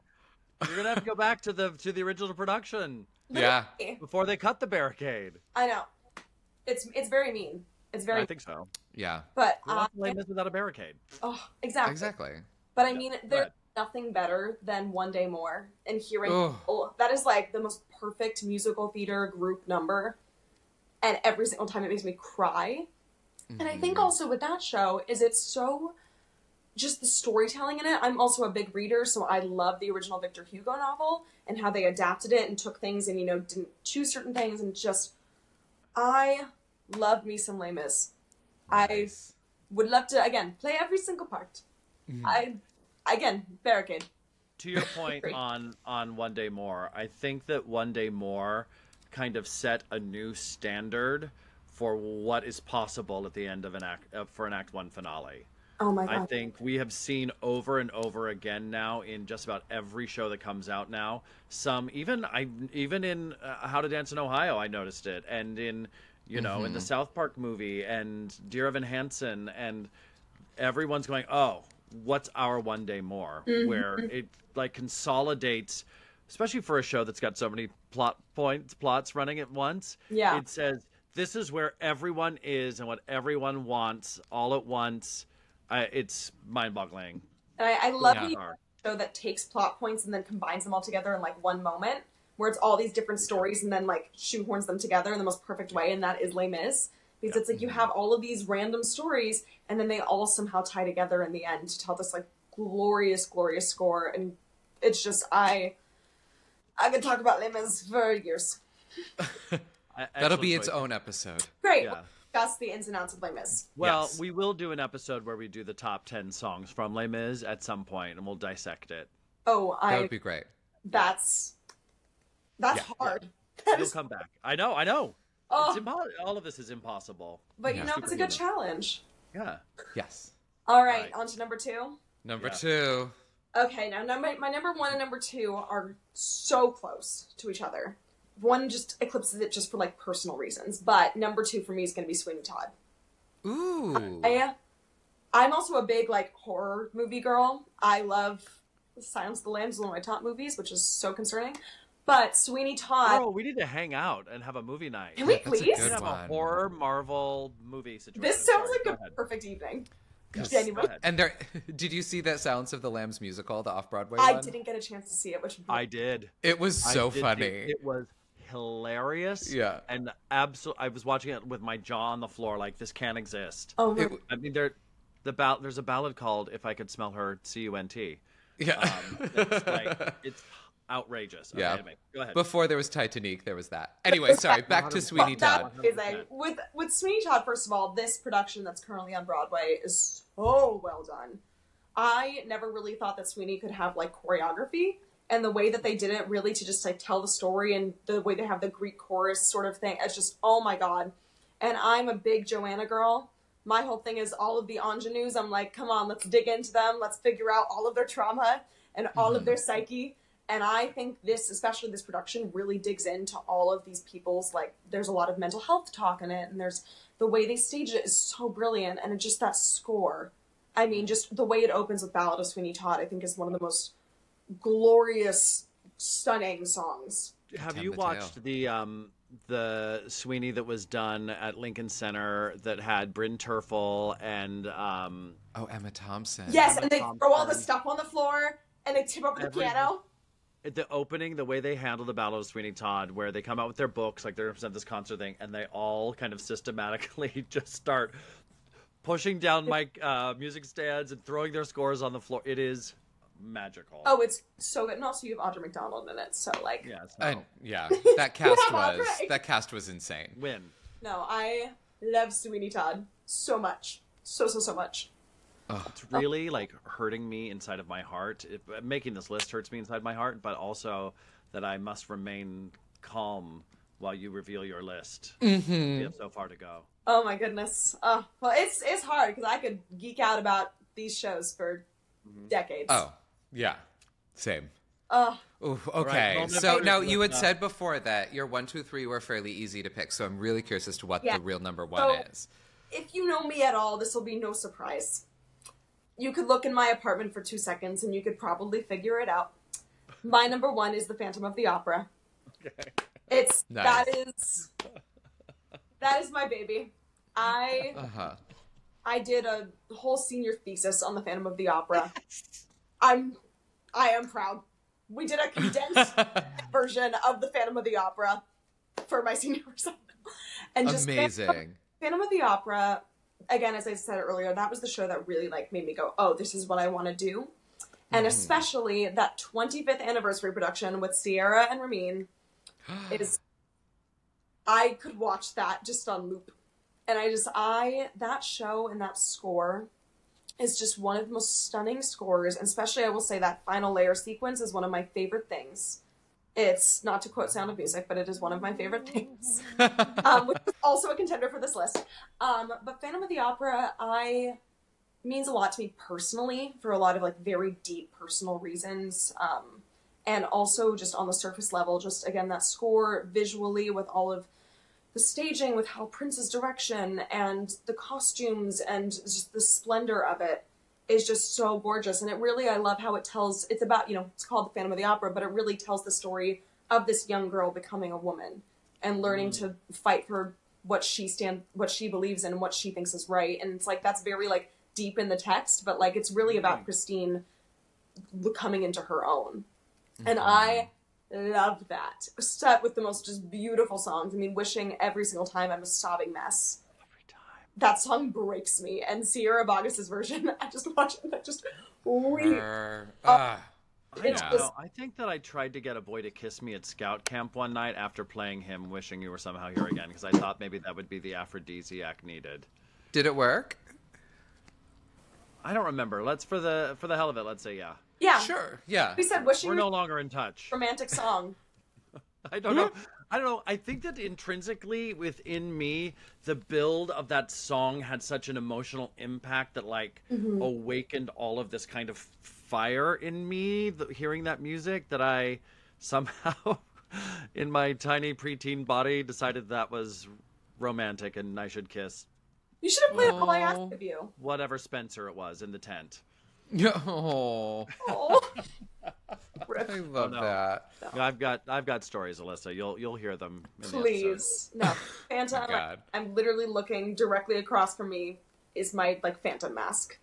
You're gonna have to go back to the original production Yeah. before they cut the barricade. I know. It's very mean. It's very. I think so. Yeah. But We want Les Mis without a barricade. exactly. Exactly. But I mean, there's ahead. nothing better than One Day More and hearing Oh. that is like the most perfect musical theater group number, and every single time it makes me cry. And I think also with that show is it's so just the storytelling in it. I'm also a big reader, so I love the original Victor Hugo novel and how they adapted it and took things and didn't choose certain things, and just I love me some Les Mis. Nice. I would love to again play every single part. Barricade. To your point on One Day More, I think that One Day More kind of set a new standard for what is possible at the end of an act for an Act 1 finale. Oh my god. I think we have seen over and over again now in just about every show that comes out now. Some even in How to Dance in Ohio, I noticed it, and in in the South Park movie and Dear Evan Hansen, and everyone's going, oh, what's our One Day More, where it like consolidates, especially for a show that's got so many plots running at once. Yeah. It says this is where everyone is and what everyone wants all at once. It's mind-boggling. And I love Yeah. a show that takes plot points and then combines them all together in like one moment, where it's all these different stories and then like shoehorns them together in the most perfect way, and that is Les Mis. Because it's like you have all of these random stories and then they all somehow tie together in the end to tell this like glorious, glorious score. And it's just, I I could talk about Les Mis for years. That'll be its own episode. Great. Yeah. We'll discuss the ins and outs of Les Mis. Well, Yes. we will do an episode where we do the top 10 songs from Les Mis at some point, and we'll dissect it. Oh, That would be great. That's hard. You'll come back. I know. Oh. It's all of this is impossible. But Yeah. it's a good challenge. Yeah. Yes. All right, Right. on to number 2. Number Yeah. 2. Okay, now my number 1 and number 2 are so close to each other. One just eclipses it just for like personal reasons, but number 2 for me is going to be Sweeney Todd. Ooh. I'm also a big like horror movie girl. I love Silence of the Lambs, one of my top movies, which is so concerning. But Sweeney Todd. Bro, we need to hang out and have a movie night. Can we That's a please? We good should have a one. horror Marvel movie situation. This sounds Sorry, like go a ahead. perfect evening. Yes. Genuinely. Go ahead. And there, did you see that Silence of the Lambs musical, the off-Broadway I one? didn't get a chance to see it, which I did. It was I so did funny. It was hilarious. Yeah. And I was watching it with my jaw on the floor, like this can't exist. oh my It- I mean, there's a ballad called "If I Could Smell Her," C-U-N-T. yeah. It's outrageous. Okay, Yeah. anyway, go ahead. Before there was Titanic, there was that. Anyway, sorry. Back to Sweeney Todd. That is with Sweeney Todd. First of all, this production that's currently on Broadway is so well done. I never really thought that Sweeney could have like choreography, and the way that they did it, really to just like tell the story, and the way they have the Greek chorus sort of thing, it's just oh my god. And I'm a big Joanna girl. My whole thing is all of the ingenues. I'm like, come on, let's dig into them. Let's figure out all of their trauma and all of their psyche. And I think this, especially this production, really digs into all of these people's, like, there's a lot of mental health talk in it, and there's the way they stage it is so brilliant, and it just that score. I mean, just the way it opens with Ballad of Sweeney Todd, I think is one of the most glorious, stunning songs. Have Tim you Mateo. watched the Sweeney that was done at Lincoln Center that had Bryn Terfel and Oh, Emma Thompson. Yes, and they Thompson. throw all the stuff on the floor, and they tip over the Every- piano. at the opening, the way they handle the Battle of Sweeney Todd, where they come out with their books, like they represent this concert thing, and they all kind of systematically just start pushing down music stands and throwing their scores on the floor. It is magical. Oh, it's so good. And also you have Audra McDonald in it, so like... yeah, it's And no yeah, that cast Yeah, was right. that cast was insane. win. No, I love Sweeney Todd so much. So much. It's really like hurting me inside of my heart. Making this list hurts me inside my heart, but also that I must remain calm while you reveal your list. We have so far to go. Oh my goodness. Well, it's hard because I could geek out about these shows for decades. Oh, yeah, same. Oh, Ooh, right, okay. moment So of now truth. you had said before that your 1, 2, 3 were fairly easy to pick. So I'm really curious as to what Yeah. the real number 1 So- is. if you know me at all, this will be no surprise. You could look in my apartment for 2 seconds and you could probably figure it out. My number 1 is the Phantom of the Opera. It's Nice. that is my baby. I did a whole senior thesis on the Phantom of the Opera. I am proud. We did a condensed version of the Phantom of the Opera for my senior recital. And just Amazing. Phantom of the Opera, again, as I said earlier, that was the show that really like made me go, oh, this is what I want to do. And especially that 25th anniversary production with Sierra and Ramin is, I could watch that just on loop. And that show and that score is just one of the most stunning scores. And especially, I will say that final layer sequence is one of my favorite things. It's not to quote Sound of Music, but it is one of my favorite things. Which is also a contender for this list. But Phantom of the Opera, means a lot to me personally for a lot of like very deep personal reasons. And also just on the surface level, just again, that score visually with all of the staging, with Hal Prince's direction and the costumes and just the splendor of it is just so gorgeous. And it really, I love how it tells, it's about, it's called the Phantom of the Opera, but it really tells the story of this young girl becoming a woman and learning to fight for what she believes in and what she thinks is right. And it's like, that's very like deep in the text, but like, it's really about Christine coming into her own. And I love that. Set with the most just beautiful songs. I mean, Wishing every single time I'm a sobbing mess. That song breaks me. And Sierra Boggess's version, I just watch it and I just weep. It's just, I think that I tried to get a boy to kiss me at scout camp one night after playing him Wishing You Were Somehow Here Again, because I thought maybe that would be the aphrodisiac needed. Did it work? I don't remember. Let's for the hell of it, let's say yeah. yeah. Sure. Yeah. We said wishing We're you no longer in touch. romantic song. I don't know. I think that intrinsically within me, the build of that song had such an emotional impact that like awakened all of this kind of fire in me, hearing that music, that I somehow in my tiny preteen body decided that was romantic and I should kiss You should have played All I Ask of You. whatever Spencer it was in the tent. Oh, Oh. I love that. I've got stories, Alyssa. You'll hear them. In the Please. No. Phantom, Oh, God. I'm literally looking directly across from me is my like Phantom mask.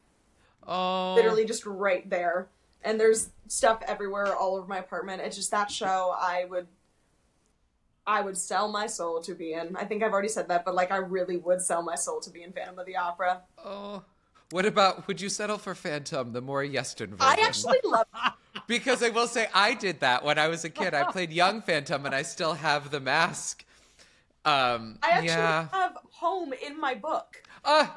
Oh, Literally just right there. And there's stuff everywhere all over my apartment. It's just that show I would sell my soul to be in. I think I've already said that, but like I really would sell my soul to be in Phantom of the Opera. oh. What about, would you settle for Phantom, the more Yeston version? I actually love Because I will say, I did that when I was a kid. I played young Phantom, and I still have the mask. I actually yeah. have Home in my book.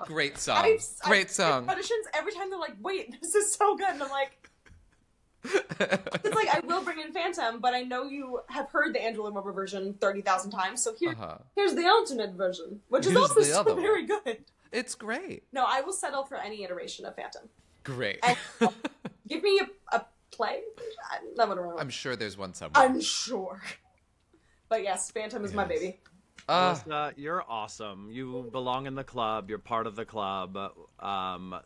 Great song. Great song. Auditions every time they're like, wait, this is so good. And I'm like, it's like, I will bring in Phantom, but I know you have heard the Angela Moore version 30,000 times. So here's the alternate version, which is Here's also the other so very good. It's great. No, I will settle for any iteration of Phantom. Great. And, give me a play. That would I'm sure there's one somewhere. I'm sure. But yes, Phantom is my baby. Alyssa, you're awesome. You belong in the club. You're part of the club.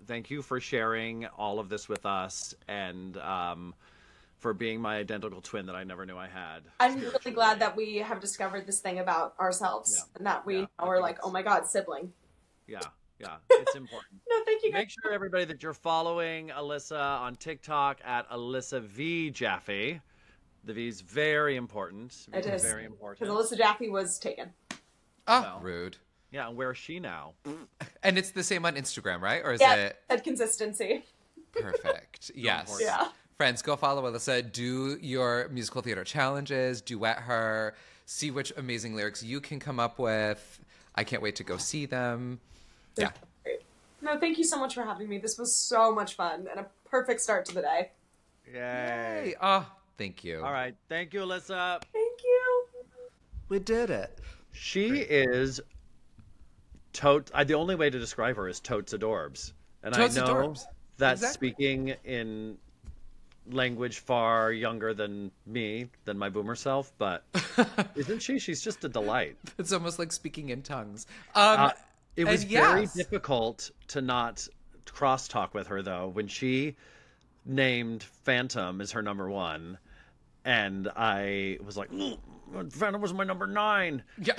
Thank you for sharing all of this with us and for being my identical twin that I never knew I had. I'm really glad that we have discovered this thing about ourselves and that we are like, oh my God, sibling. Yeah, it's important. No, thank you guys. Make sure, everybody, that you're following Alyssa on TikTok at Alyssa V. Jaffe. The V is very important. It is. Very important. Because Alyssa Jaffe was taken. Rude. Yeah, and where is she now? And it's the same on Instagram, right? Or is Yeah, it? that consistency. Perfect. Yes. Yeah. Friends, go follow Alyssa. Do your musical theater challenges. Duet her. See which amazing lyrics you can come up with. I can't wait to go see them. Yeah. Great. No, thank you so much for having me. This was so much fun and a perfect start to the day. Yay. Thank you. All right. Thank you, Alyssa. Thank you. We did it. She is the only way to describe her is totes adorbs. And Totes I know adorbs. that Exactly. speaking in language far younger than me, than my boomer self, but isn't she? She's just a delight. It's almost like speaking in tongues. It was and very yes. difficult to not crosstalk with her, though, when she named Phantom as her number one, and I was like, Phantom was my number 9. Yeah.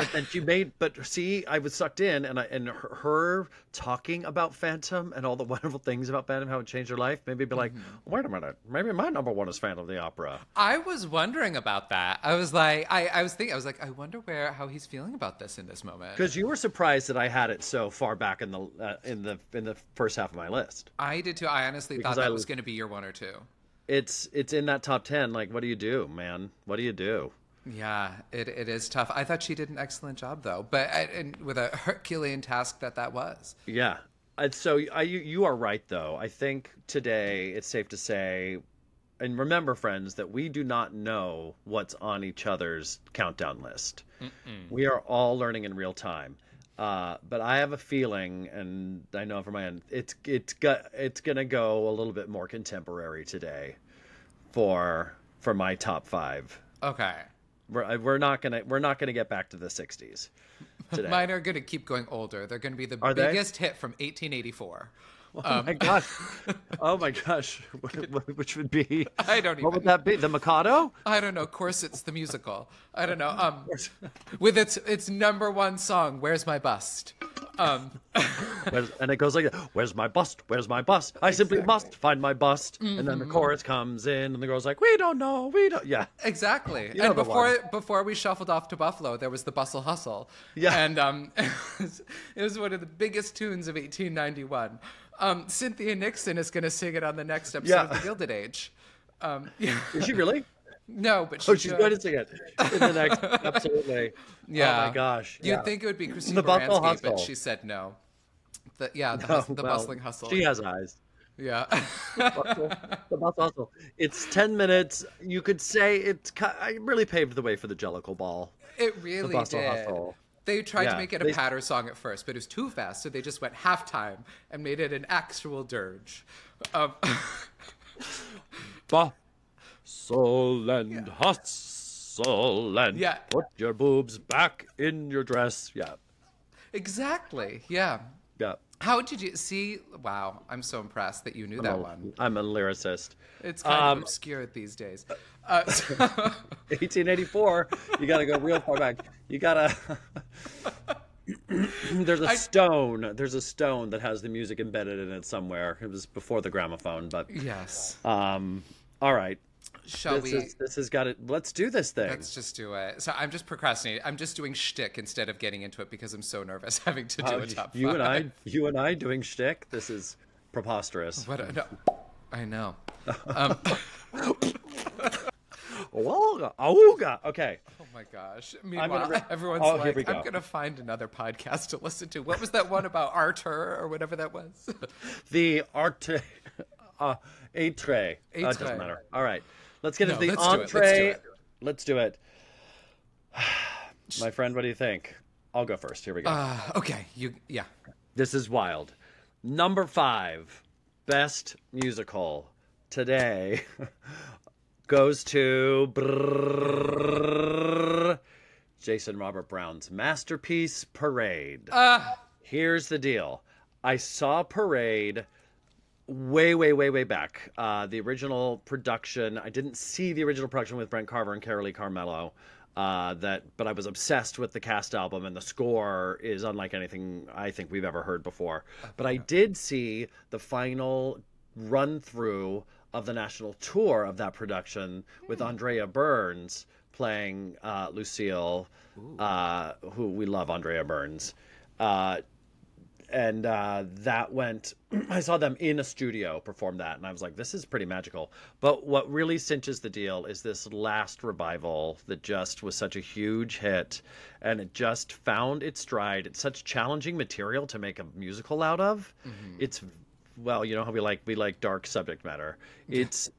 But see, I was sucked in, and her talking about Phantom and all the wonderful things about Phantom, how it changed her life, maybe be like, wait a minute, maybe my number 1 is Phantom of the Opera. I was wondering about that. I was like, I wonder how he's feeling about this in this moment. Because you were surprised that I had it so far back in the first half of my list. I did too. I honestly thought that was going to be your 1 or 2. It's in that top 10. Like, what do you do, man? What do you do? Yeah, it is tough. I thought she did an excellent job, though, and with a Herculean task that was. Yeah. So you are right, though. I think today it's safe to say, and remember, friends, that we do not know what's on each other's countdown list. We are all learning in real time. But I have a feeling, and I know from my end, it's gonna go a little bit more contemporary today for my top 5. Okay. We're not gonna get back to the 60s today. Mine are going to keep going older. They're going to be the Are they? biggest hit from 1884. Oh my gosh! Oh my gosh! Which would be? I don't even. What would that be? The Mikado? I don't know. Corsets, the musical. I don't know. With its number 1 song, "Where's My Bust." And it goes like, "Where's my bust? Where's my bust? I simply must find my bust." And then the chorus comes in, and the girl's like, "We don't know. We don't." Yeah. Exactly. You know And the before we shuffled off to Buffalo, there was the Bustle Hustle. Yeah. And it was one of the biggest tunes of 1891. Cynthia Nixon is going to sing it on the next episode of The Gilded Age. Yeah. Is she really? No, but She's going to sing it in the next. Absolutely. Yeah. Oh my gosh. You'd think it would be Christine The Bustle Baranski, Hustle. but she said no. The Well, bustling hustle. She has eyes. Yeah. The Bustle Hustle. It's 10 minutes. You could say it really paved the way for the Jellicle Ball. It really The Bustle did. Hustle. They tried to Yeah, make it a patter song at first, but it was too fast, so they just went halftime and made it an actual dirge. Bustle and hustle and put your boobs back in your dress. Yeah. Exactly. Yeah. Yeah. How did you see? Wow, I'm so impressed that you knew that one. I'm a lyricist. It's kind of obscure these days. 1884. You got to go real far back. You got to. There's a stone. There's a stone that has the music embedded in it somewhere. It was before the gramophone, but yes. All right. This has got it. Let's do this thing. Let's just do it. So I'm just procrastinating. I'm just doing shtick instead of getting into it because I'm so nervous having to do a top five. You and I doing shtick. This is preposterous. No, I know. Okay. Oh my gosh. Meanwhile, everyone's like, I'm going to find another podcast to listen to. What was that one about Arthur or whatever that was? The Arte. Atre. That doesn't matter. All right. Let's get into the entree. Let's do it. My friend, what do you think? I'll go first. Here we go. Okay. Yeah. This is wild. Number 5, best musical today goes to Jason Robert Brown's masterpiece, Parade. Here's the deal. I saw Parade way back. The original production. I didn't see the original production with Brent Carver and Carolee Carmello. But I was obsessed with the cast album, and the score is unlike anything I think we've ever heard before. But I did see the final run through of the national tour of that production with Andrea Burns playing Lucille, who we love, Andrea Burns. And that went, I saw them in a studio perform that, and I was like, this is pretty magical. But what really cinches the deal is this last revival that just was such a huge hit, and it just found its stride. It's such challenging material to make a musical out of. Mm-hmm. It's, well, you know how we like dark subject matter. It's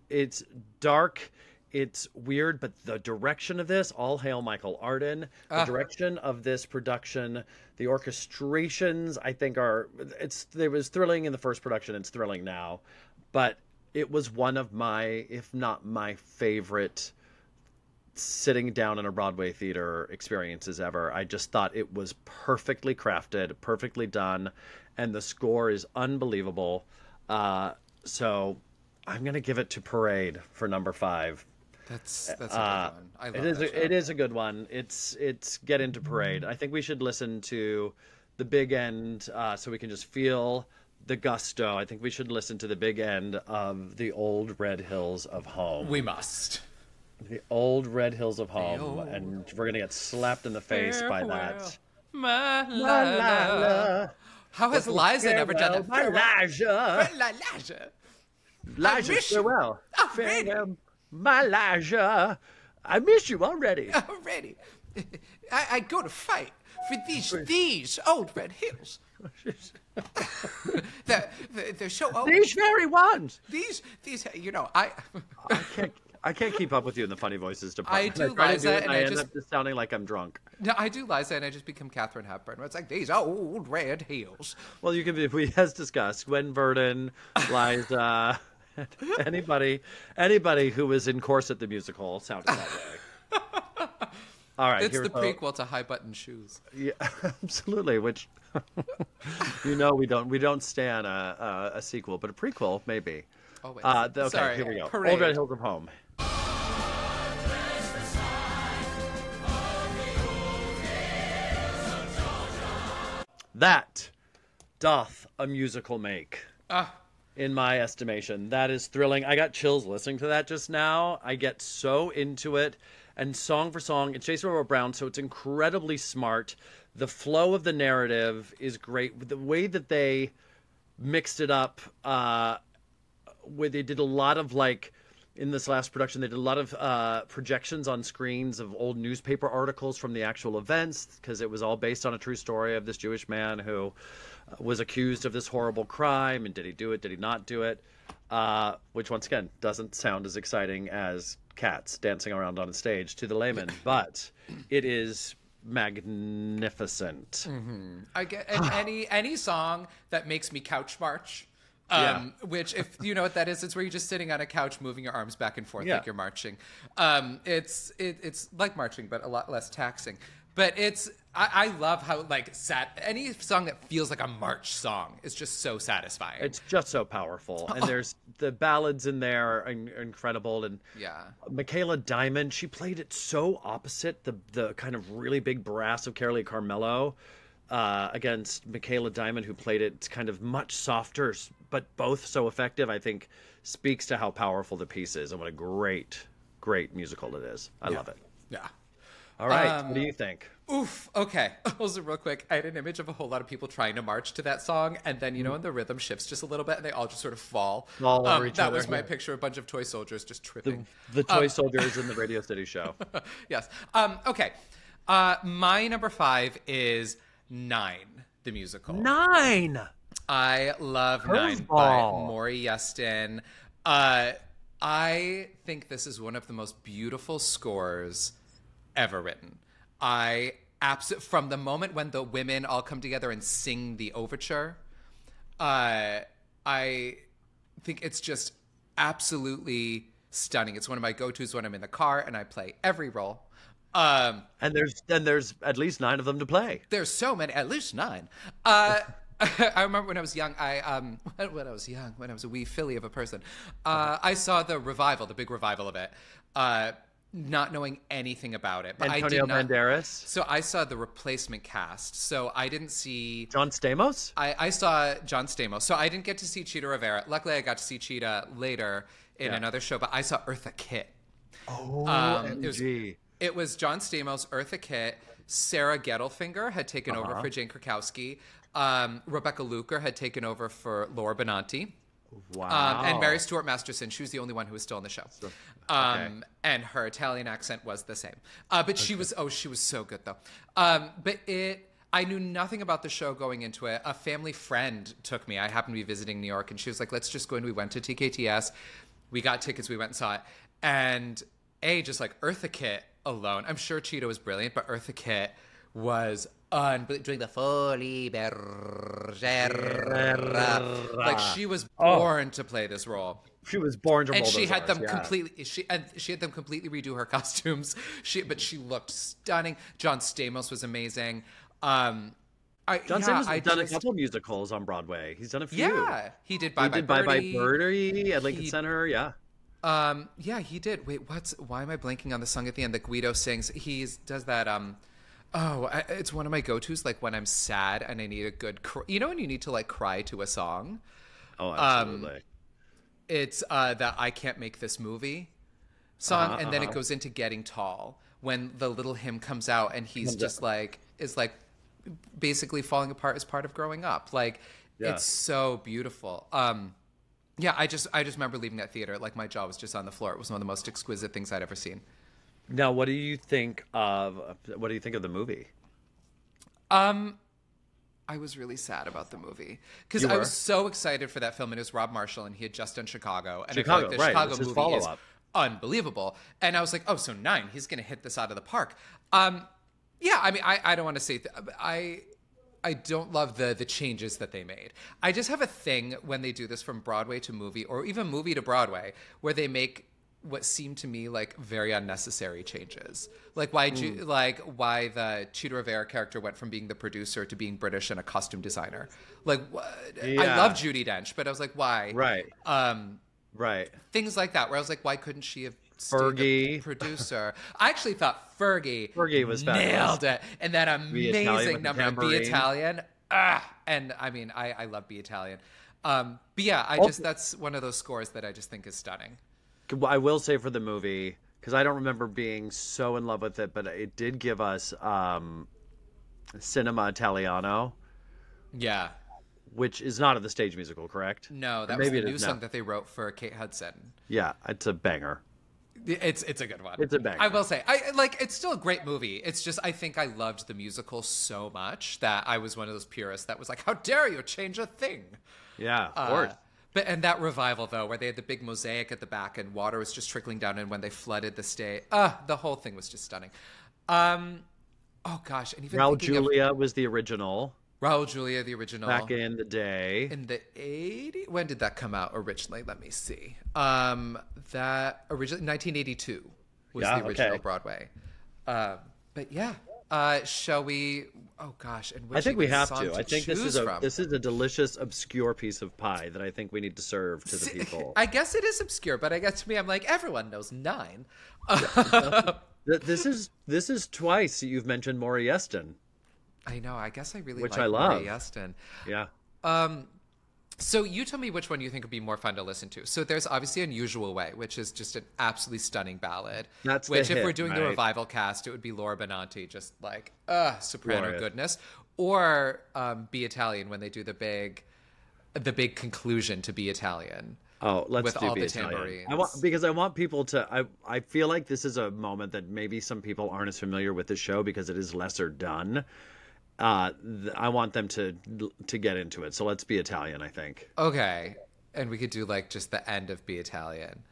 dark. It's weird, but the direction of this, all hail Michael Arden, the direction of this production, the orchestrations, I think it was thrilling in the first production, it's thrilling now, but it was one of my, if not my favorite sitting down in a Broadway theater experiences ever. I just thought it was perfectly crafted, perfectly done, and the score is unbelievable. So I'm going to give it to Parade for number 5. That's a good one. I love it is a good one. It's get into Parade. I think we should listen to the big end so we can just feel the gusto. I think we should listen to the big end of the Old Red Hills of Home. We must. The Old Red Hills of Home, and we're gonna get slapped in the face by that. My Lila. How has Liza never done that? My Elijah. Elijah, farewell. Farewell. My Elijah, I miss you already. Already. I go to fight for these old red hills. They're so old. These very ones. These, you know, I can't keep up with you in the funny voices department. I do Liza, and I end up just sounding like I'm drunk. No, I do Liza, and I just become Katharine Hepburn. Where it's like, these old red hills. Well, you can be, we as discussed, Gwen Verdon, Liza... Anybody who was in Corset the Musical sounded that way. All right, it's the prequel to High Button Shoes. Yeah, absolutely. Which we don't stand a sequel, but a prequel maybe. Always. Okay, sorry. Here we go. Parade. Old Red Hills of Home. That doth a musical make. In my estimation, that is thrilling. I got chills listening to that just now. I get so into it. And song for song, it's Jason Robert Brown, so it's incredibly smart. The flow of the narrative is great. The way that they mixed it up, where they did a lot of like in this last production, they did a lot of projections on screens of old newspaper articles from the actual events, because it was all based on a true story of this Jewish man who was accused of this horrible crime. And did he do it? Did he not do it? Which, once again, doesn't sound as exciting as cats dancing around on a stage to the layman, but it is magnificent. I get any song that makes me couch march. Which, if you know what that is, it's where you're just sitting on a couch moving your arms back and forth like you're marching. It's like marching, but a lot less taxing. But I love how like any song that feels like a march song is just so satisfying. It's just so powerful, and there's the ballads in there are incredible. And Michaela Diamond, she played it so opposite the kind of really big brass of Carolee Carmello. Against Michaela Diamond, who played it kind of much softer, but both so effective, I think speaks to how powerful the piece is and what a great, great musical it is. I love it. Yeah. All right. What do you think? Oof. Okay. Also, real quick, I had an image of a whole lot of people trying to march to that song, and then, when the rhythm shifts just a little bit, and they all just sort of fall. Over each that other. Was my picture, a bunch of toy soldiers just tripping. The toy soldiers in the Radio City show. Yes. Okay. My number 5 is 9, the musical. 9! I love 9 by Maury Yeston. I think this is one of the most beautiful scores ever written. From the moment when the women all come together and sing the overture, I think it's just absolutely stunning. It's one of my go-tos when I'm in the car and I play every role. And there's at least 9 of them to play. There's so many, at least 9. I remember when I was young, when I was a wee filly of a person, I saw the big revival of it, not knowing anything about it. But Antonio Banderas. So I saw the replacement cast. So I didn't see... John Stamos? I saw John Stamos. So I didn't get to see Cheetah Rivera. Luckily, I got to see Cheetah later in another show, but I saw Eartha Kitt. Oh, It was John Stamos, Eartha Kitt, Sarah Gettelfinger had taken over for Jane Krakowski. Rebecca Luker had taken over for Laura Benanti. Wow. And Mary Stuart Masterson. She was the only one who was still on the show. And her Italian accent was the same. But she was so good though. I knew nothing about the show going into it. A family friend took me. I happened to be visiting New York and she was like, let's just go in. We went to TKTS. We got tickets. We went and saw it. And just like Eartha Kitt alone. I'm sure Cheetah was brilliant, but Eartha Kitt was doing the Folie Bergère. Like she was born to play this role. She was born to roll and those she had R's, them completely. She had them completely redo her costumes. But she looked stunning. John Stamos was amazing. John Stamos has done a couple musicals on Broadway. He's done a few. Yeah, he did Bye Bye Birdie at Lincoln Center. Yeah. Yeah, he did. Wait, why am I blanking on the song at the end that Guido sings? He does that. It's one of my go-tos. Like when I'm sad and I need a good, when you need to like cry to a song. Oh, absolutely. It's that I Can't Make This Movie song, and then it goes into Getting Tall when the little hymn comes out, and he's just like basically falling apart as part of growing up. Like it's so beautiful. Yeah, I just remember leaving that theater like my jaw was just on the floor. It was one of the most exquisite things I'd ever seen. Now, what do you think of the movie? I was really sad about the movie because I was so excited for that film. And it was Rob Marshall, and he had just done Chicago, and I feel like the Chicago movie is unbelievable. And I was like, oh, so 9, he's going to hit this out of the park. Yeah, I mean, I don't want to say I don't love the changes that they made. I just have a thing when they do this from Broadway to movie, or even movie to Broadway, where they make what seemed to me like very unnecessary changes. Like why the Cheetah Rivera character went from being the producer to being British and a costume designer. Like I love Judi Dench, but I was like, why? Right. Right. Things like that, where I was like, why couldn't she have stayed Fergie, the producer? I actually thought Fergie was nailed it, and that amazing number, Be Italian. And I mean, I love Be Italian. But yeah, that's one of those scores that I just think is stunning. I will say for the movie, because I don't remember being so in love with it, but it did give us Cinema Italiano. Yeah. which is not of the stage musical, correct? No, that Or was maybe the it new is song now. that they wrote for Kate Hudson. Yeah, it's a banger. It's a good one. It's a banger. I will say, it's still a great movie. It's just I think I loved the musical so much that I was one of those purists that was like, how dare you change a thing? Yeah, of course. And that revival though, where they had the big mosaic at the back and water was just trickling down, and when they flooded the stage, the whole thing was just stunning. Oh gosh, and even Raul thinking of Julia was the original Raul Julia, the original. back in the day. In the 80s? When did that come out originally? Let me see. That originally 1982 was the original Broadway. But yeah, shall we? Oh gosh, and I think we have song to. I think this choose is from? a delicious, obscure piece of pie that I think we need to serve to the people. I guess it is obscure, but I guess to me, I'm like, everyone knows 9. This is twice you've mentioned Maury Yeston. I know. I guess I really Which like I love. Maury Yeston. Yeah. So you tell me which one you think would be more fun to listen to. So there's obviously Unusual Way, which is just an absolutely stunning ballad. That's the which, if hit, we're doing the right? revival cast, it would be Laura Benanti, just like soprano Glorious. goodness, or Be Italian when they do the big conclusion to Be Italian. Oh, let's with do all Be the Italian. tambourines. Because I want people to. I feel like this is a moment that maybe some people aren't as familiar with the show because it is lesser done. I want them to get into it. So let's Be Italian, I think. Okay, and we could do like just the end of Be Italian.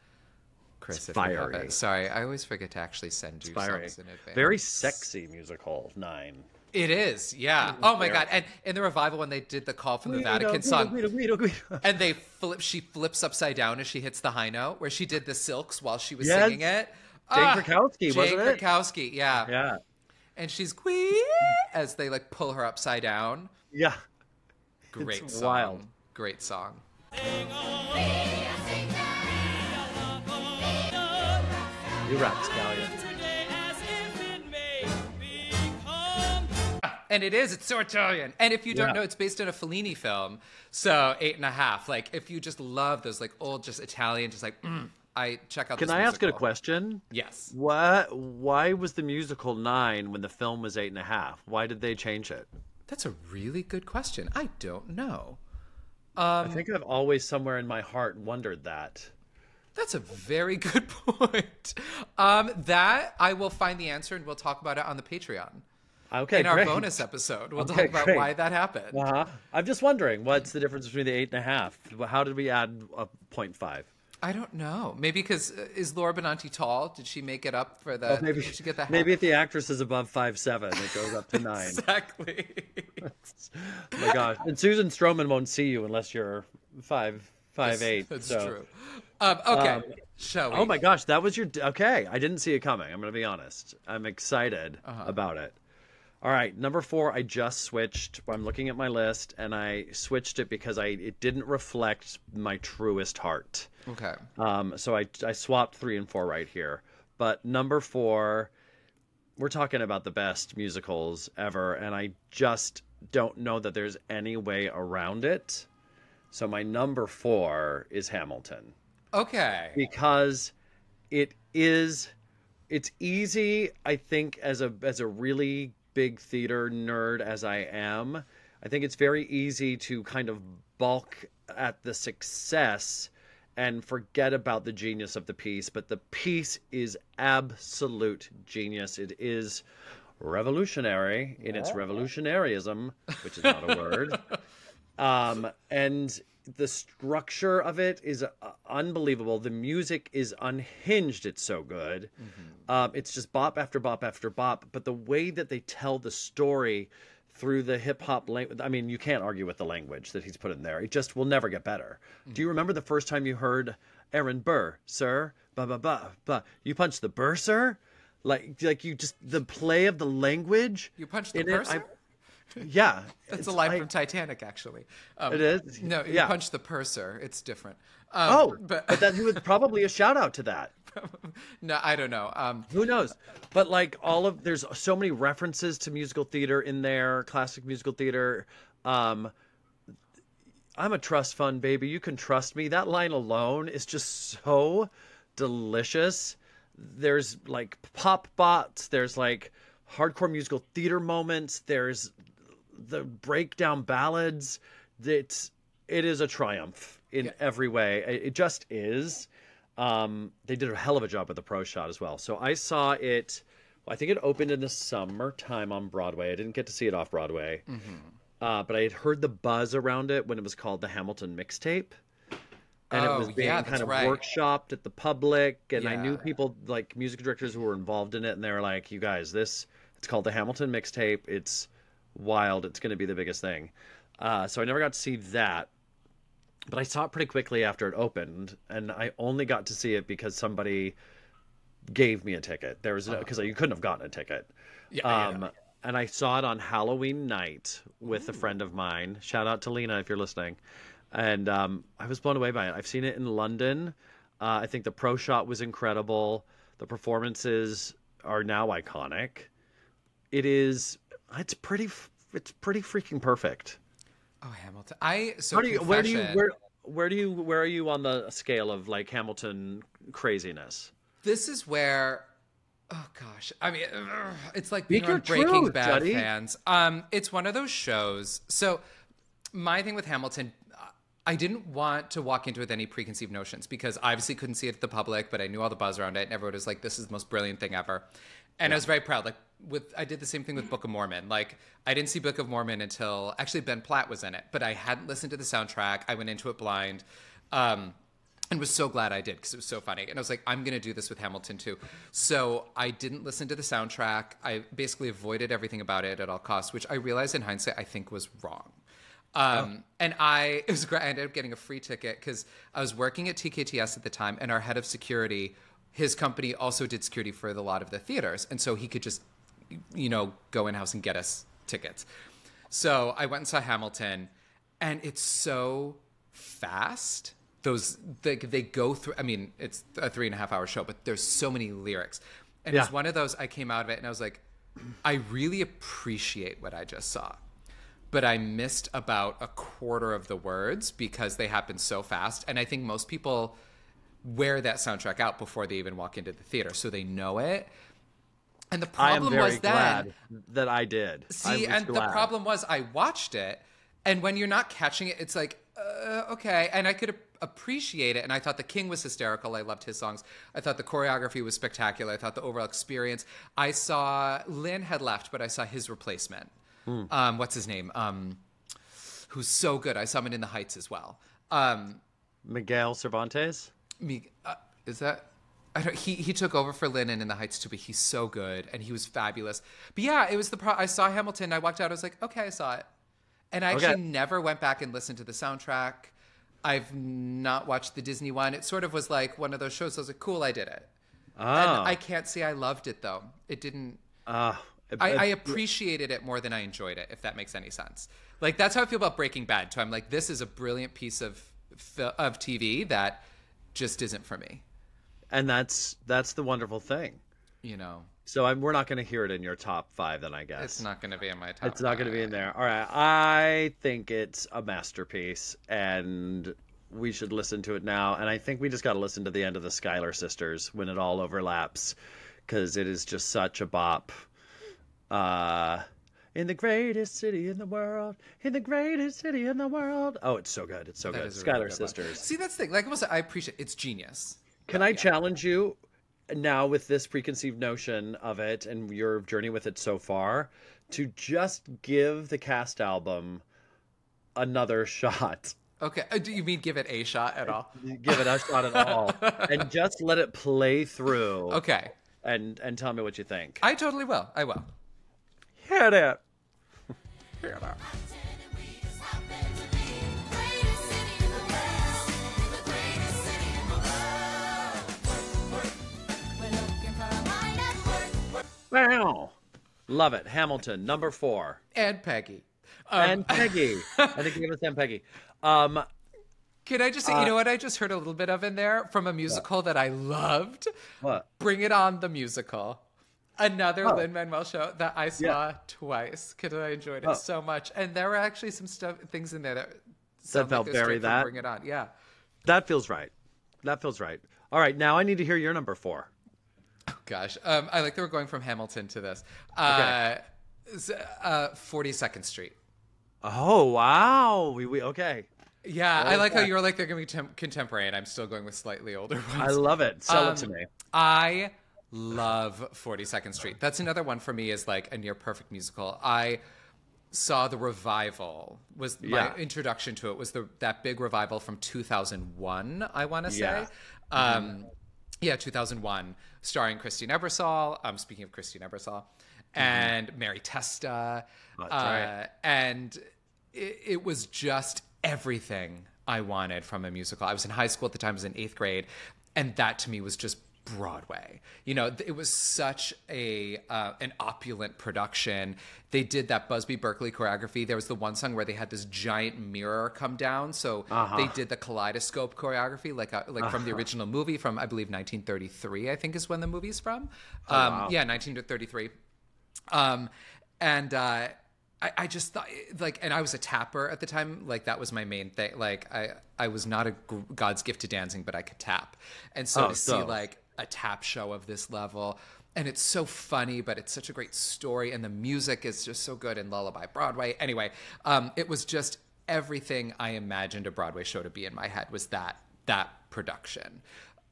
Chris, if you have fiery. it. Sorry, I always forget to actually send you Fiery. songs in advance. Very sexy musical, 9. It is, yeah. Oh my god! And in the revival, when they did the call from the Vatican song, and she flips upside down as she hits the high note, where she did the silks while she was Yes. singing it. Jane Krakowski, wasn't it? Jane Krakowski, yeah. Yeah. And she's as they like pull her upside down. Yeah. Great It's song. wild. Great song. You rapscallion. And it's so Italian. And if you don't Yeah. know, it's based on a Fellini film. So 8.5. Like, if you just love those like old, just Italian, just like, I check out. Can this I ask it a musical. question? Yes. Why was the musical 9 when the film was 8.5? Why did they change it? That's a really good question. I don't know. I think I've always somewhere in my heart wondered that. That's a very good point. That I will find the answer and we'll talk about it on the Patreon. Okay, in our great. bonus episode, we'll Okay, talk about great. why that happened. I'm just wondering, what's the difference between the 8.5? How did we add a 0.5? I don't know. Maybe because is Laura Benanti tall? Did she make it up for the? Maybe did she get the half? maybe if the actress is above 5'7", it goes up to 9. Exactly. Oh my gosh! And Susan Stroman won't see you unless you're 5'8". That's so. true. Okay. Shall we? Oh my gosh, that was your okay. I didn't see it coming. I'm gonna be honest. I'm excited about it. All right, number 4. I just switched. I'm looking at my list, and I switched it because it didn't reflect my truest heart. Okay. So I swapped 3 and 4 right here. But number 4, we're talking about the best musicals ever, and I just don't know that there's any way around it. So my number 4 is Hamilton. Okay. Because it's easy, I think, as a really big theater nerd as I am, I think it's very easy to kind of balk at the success and forget about the genius of the piece. But the piece is absolute genius. It is revolutionary in its revolutionaryism, which is not a word. And the structure of it is unbelievable. The music is unhinged. It's so good. It's just bop after bop after bop. But the way that they tell the story through the hip hop language, I mean, you can't argue with the language that he's put in there. It just will never get better. Do you remember the first time you heard Aaron Burr, sir? Ba ba ba ba. You punched the Burr, sir? Like you just the play of the language. You punched the in it, purser? Yeah, That's a line from Titanic, actually. It is? No, you Yeah. punched the purser. It's different. But that was probably a shout out to that. No, I don't know. Who knows? But like there's so many references to musical theater in there, classic musical theater. I'm a trust fund baby. You can trust me. That line alone is just so delicious. There's like pop bots. There's like hardcore musical theater moments. There's the breakdown ballads. it is a triumph in every way. It just is. They did a hell of a job with the pro shot as well. So I saw it. I think it opened in the summertime on Broadway. I didn't get to see it off Broadway, but I had heard the buzz around it when it was called the Hamilton Mixtape. And it was being kind of workshopped at the public. And I knew people, like music directors who were involved in it. And they were like, you guys, it's called the Hamilton Mixtape. It's wild. It's going to be the biggest thing. So I never got to see that. But I saw it pretty quickly after it opened. And I only got to see it because somebody gave me a ticket. There was because you couldn't have gotten a ticket. And I saw it on Halloween night with a friend of mine. Shout out to Lena if you're listening. And I was blown away by it. I've seen it in London. I think the pro shot was incredible. The performances are now iconic. It's pretty freaking perfect. Oh, Hamilton! Where are you on the scale of like Hamilton craziness? This is where, oh gosh, I mean, it's like being on Breaking Bad fans. It's one of those shows. So my thing with Hamilton, I didn't want to walk into it with any preconceived notions because I obviously couldn't see it to the public, but I knew all the buzz around it, and everyone was like, "This is the most brilliant thing ever," and I was very proud. Like I did the same thing with Book of Mormon. Like I didn't see Book of Mormon until actually Ben Platt was in it, but I hadn't listened to the soundtrack. I went into it blind, and was so glad I did because it was so funny. And I was like, I'm gonna do this with Hamilton too. So I didn't listen to the soundtrack. I basically avoided everything about it at all costs, which I realized in hindsight I think was wrong. And it was great. I ended up getting a free ticket because I was working at TKTS at the time, and our head of security, his company also did security for a lot of the theaters. And so he could just, go in-house and get us tickets. So I went and saw Hamilton, and it's so fast. They go through, I mean, it's a 3.5-hour show, but there's so many lyrics. And it's one of those, I came out of it and I was like, I really appreciate what I just saw. But I missed about a quarter of the words because they happen so fast. And I think most people wear that soundtrack out before they even walk into the theater, so they know it. And the problem was glad that I did. The problem was I watched it, and when you're not catching it, it's like, okay. And I could appreciate it, and I thought the King was hysterical. I loved his songs. I thought the choreography was spectacular. I thought the overall experience. I saw Lynn had left, but I saw his replacement. What's his name? Who's so good. I saw him in the Heights as well. Miguel Cervantes? Is that? He took over for Lynn in the Heights too, but he's so good and he was fabulous. But yeah, it was I saw Hamilton. I walked out. I was like, okay, I saw it. And I actually never went back and listened to the soundtrack. I've not watched the Disney one. It sort of was like one of those shows. I was like, cool, I did it. And I can't say I loved it though. It didn't. I appreciated it more than I enjoyed it, if that makes any sense. Like, that's how I feel about Breaking Bad, too. I'm like, this is a brilliant piece of TV that just isn't for me. And that's the wonderful thing. So we're not going to hear it in your top 5 then, I guess. It's not going to be in my top 5. It's not going to be in there. All right. I think it's a masterpiece, and we should listen to it now. And I think we just got to listen to the end of the Schuyler Sisters when it all overlaps, because it is just such a bop. In the greatest city in the world, in the greatest city in the world. Oh, it's so good. It's so good. Schuyler Sisters. See, that's the thing. Like I said, I appreciate it's genius. Can I challenge you now with this preconceived notion of it and your journey with it so far to just give the cast album another shot? Okay. Do you mean give it a shot at all? Give it a shot at all. And just let it play through. Okay. And tell me what you think. I totally will. I will. Hear that. Hear that. Wow. Love it. Hamilton, number 4. And Peggy. And Peggy. I think you gave us and Peggy. Can I just say, you know what I just heard a little bit of in there from a musical that I loved? What? Bring It On, the musical. Another Lin-Manuel show that I saw twice because I enjoyed it so much. And there were actually some things in there that felt like very that. Bring It On. Yeah. That feels right. All right, now I need to hear your number 4. Oh, gosh. I like that we're going from Hamilton to this. 42nd Street. Oh, wow. We okay. Yeah, I like how you were like they're going to be contemporary, and I'm still going with slightly older ones. I love it. Sell it to me. I love 42nd Street. That's another one for me is like a near perfect musical. I saw the revival was my introduction to it was that big revival from 2001, I want to say. Yeah. 2001, starring Christine Ebersole. Speaking of Christine Ebersole, and Mary Testa. That's right. And it was just everything I wanted from a musical. I was in high school at the time. I was in 8th grade. And that to me was just Broadway. You know, it was such an opulent production. They did that Busby Berkeley choreography. There was the one song where they had this giant mirror come down. So they did the kaleidoscope choreography, like from the original movie from, I believe, 1933, I think is when the movie's from. Yeah, 1933. I just thought, like, and I was a tapper at the time. Like, that was my main thing. Like, I was not a God's gift to dancing, but I could tap. And so to see, like, a tap show of this level, and it's so funny, but it's such a great story, and the music is just so good in Lullaby Broadway. Anyway, it was just everything I imagined a Broadway show to be in my head was that production.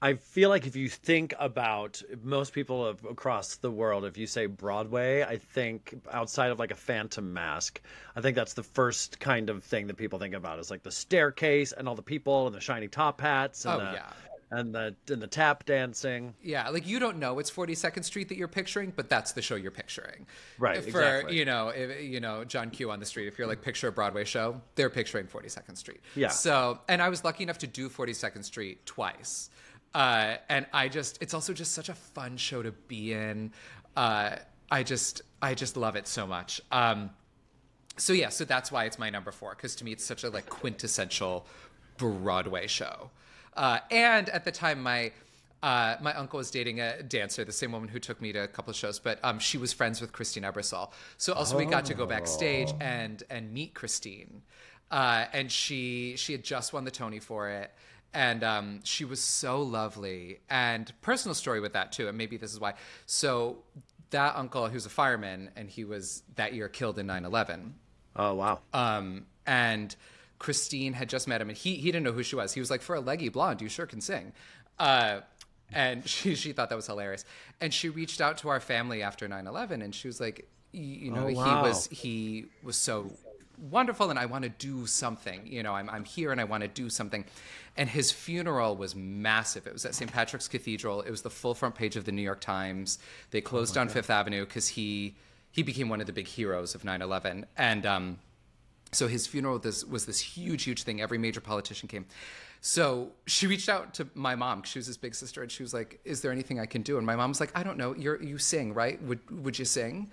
I feel like if you think about most people across the world, if you say Broadway, I think outside of like a Phantom Mask, I think that's the first kind of thing that people think about is like the staircase and all the people and the shiny top hats and the tap dancing. Yeah, like you don't know it's 42nd Street that you're picturing, but that's the show you're picturing. Right, exactly. John Q on the street, if you're like picture a Broadway show, they're picturing 42nd Street. Yeah. So, and I was lucky enough to do 42nd Street twice. And it's also just such a fun show to be in. I just love it so much. So that's why it's my number 4, because to me it's such a like quintessential Broadway show. And at the time, my uncle was dating a dancer, the same woman who took me to a couple of shows, but she was friends with Christine Ebersole. So also we got to go backstage and meet Christine. And she had just won the Tony for it. And she was so lovely. And personal story with that, too, and maybe this is why. So that uncle, who's a fireman, and he was that year killed in 9/11. Oh, wow. And Christine had just met him, and he didn't know who she was. He was like, for a leggy blonde, you sure can sing. And she thought that was hilarious. And she reached out to our family after 9/11, and she was like, he was so wonderful, and I want to do something. You know, I'm here and I want to do something. And his funeral was massive. It was at St. Patrick's Cathedral. It was the full front page of the New York Times. They closed down Fifth Avenue because he became one of the big heroes of 9/11. And so his funeral was this huge thing. Every major politician came. So she reached out to my mom, 'cause she was his big sister, and she was like, is there anything I can do? And my mom was like, I don't know. You sing, right? Would you sing?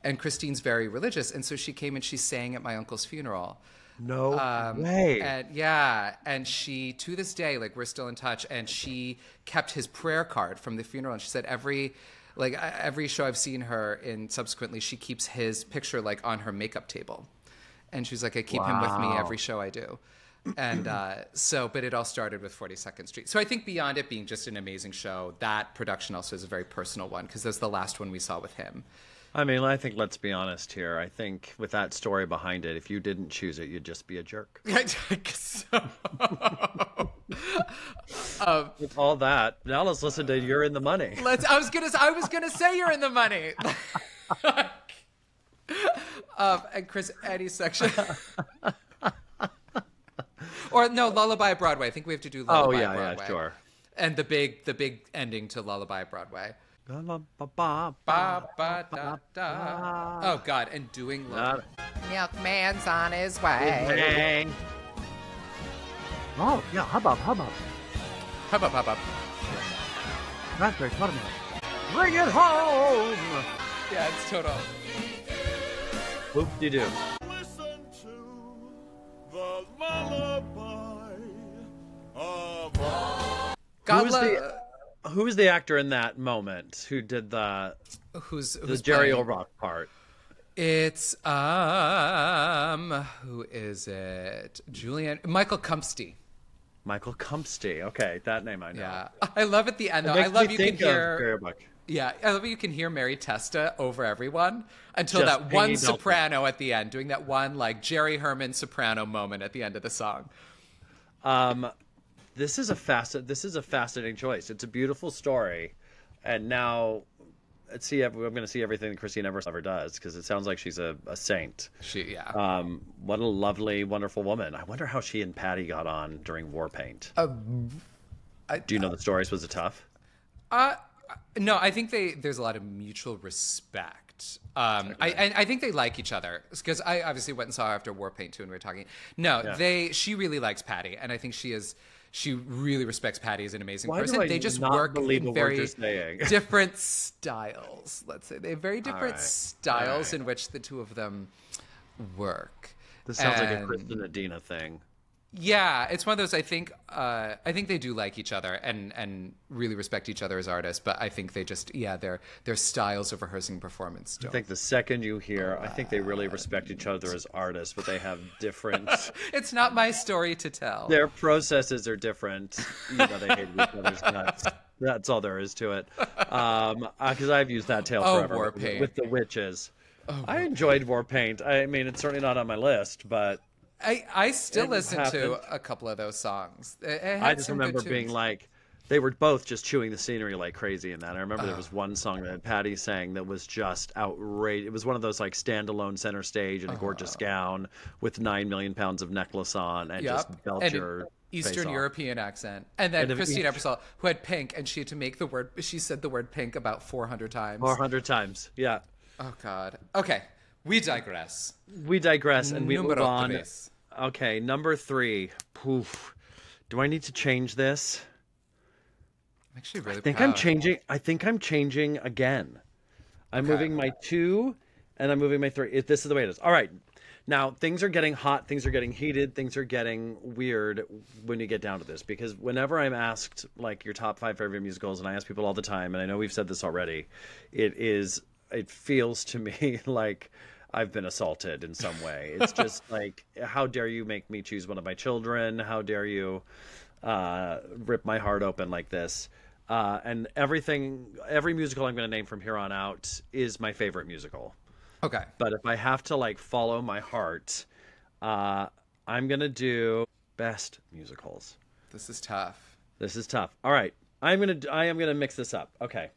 And Christine's very religious, and so she came and she sang at my uncle's funeral. No way. And she, to this day, like, we're still in touch, and she kept his prayer card from the funeral, and she said every show I've seen her in subsequently, she keeps his picture like on her makeup table. And she's like, I keep him with me every show I do. And but it all started with 42nd Street. So I think beyond it being just an amazing show, that production also is a very personal one, because that's the last one we saw with him. I mean, I think, let's be honest here. I think with that story behind it, if you didn't choose it, you'd just be a jerk. So. With all that, now let's listen to "You're in the Money." I was gonna say "You're in the Money." And Chris, any section, or no, Lullaby Broadway. I think we have to do Lullaby Broadway. Yeah, sure. And the big ending to Lullaby Broadway. Oh God! And doing Milkman's on his way. Oh yeah, hubbub. Raspberry buttermilk. Bring it home. Yeah, it's total. Whoop-de-doo. Listen to the lullaby of Who was the actor in that moment who did the Jerry Orbach part? It's who is it? Michael Cumpsty. Michael Cumpsty. Okay, that name I know. Yeah, I love at the end though. I love you can hear. Yeah, I love you can hear Mary Testa over everyone until Just that one hanging out soprano at the end, doing that one like Jerry Herman soprano moment at the end of the song. This is a fascinating choice. It's a beautiful story, and now I'm going to see everything Christine Everest ever does because it sounds like she's a saint. What a lovely, wonderful woman. I wonder how she and Patty got on during Warpaint. Do you know the stories? Was it tough? No, I think there's a lot of mutual respect. I think they like each other because I obviously went and saw her after Warpaint too, and we were talking. No, she really likes Patty, and I think she really respects Patty as an amazing person. They just work in very different styles. Let's say they have very different styles in which the two of them work. This sounds like a Kristen and Adina thing. Yeah, it's one of those. I think they do like each other and really respect each other as artists. But I think they just their styles of rehearsing performance. I think the second you hear, I think they really respect each other as artists, but they have different. It's not my story to tell. Their processes are different. They hate each other's guts. That's all there is to it. Because I've used that tale forever with the witches. I enjoyed Warpaint. I mean, it's certainly not on my list, but. I still listen to a couple of those songs. I just remember being like, they were both just chewing the scenery like crazy in that. I remember there was one song that Patty sang that was just outrageous. It was one of those like standalone center stage in a gorgeous gown with 9 million pounds of necklace on and just belt your Eastern European accent. And then Christine Ebersol, who had pink, and she had to make she said the word pink about 400 times. 400 times, yeah. Oh, God. Okay, we digress. And we move on. 3. Okay, number 3. Poof. Do I need to change this? I'm actually really I think I'm changing again. I'm moving my 2 and I'm moving my 3. This is the way it is. All right. Now, things are getting hot. Things are getting heated. Things are getting weird when you get down to this. Because whenever I'm asked, like, your top 5 favorite musicals, and I ask people all the time, and I know we've said this already, it feels to me like I've been assaulted in some way. It's just like, how dare you make me choose one of my children? How dare you rip my heart open like this? And every musical I'm going to name from here on out is my favorite musical. Okay. But if I have to like follow my heart, I'm going to do best musicals. This is tough. All right. I am going to mix this up. Okay.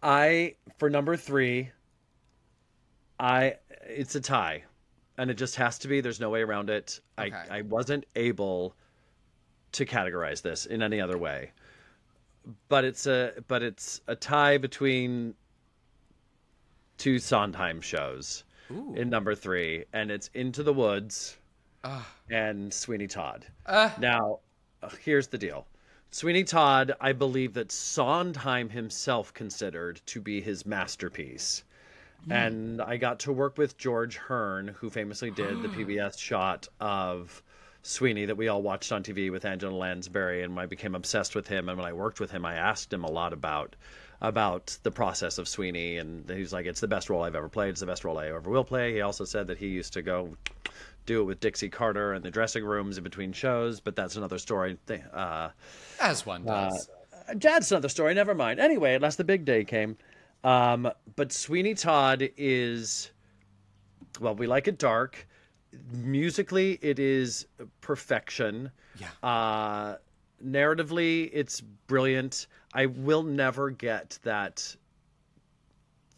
For number 3, it's a tie, and it just has to be. There's no way around it. Okay. I wasn't able to categorize this in any other way, but it's a tie between 2 Sondheim shows. Ooh. In number 3, and it's Into the Woods and Sweeney Todd. Now, here's the deal. Sweeney Todd, I believe that Sondheim himself considered to be his masterpiece. And I got to work with George Hearn, who famously did the PBS shot of Sweeney that we all watched on TV with Angela Lansbury, and I became obsessed with him. And when I worked with him, I asked him a lot about the process of Sweeney, and he's like, it's the best role I've ever played. It's the best role I ever will play. He also said that he used to go do it with Dixie Carter in the dressing rooms in between shows, but that's another story. As one does. That's another story. Never mind. Anyway, unless the big day came. But Sweeney Todd is, well, we like it dark. Musically, it is perfection. Yeah. Narratively, it's brilliant. I will never get that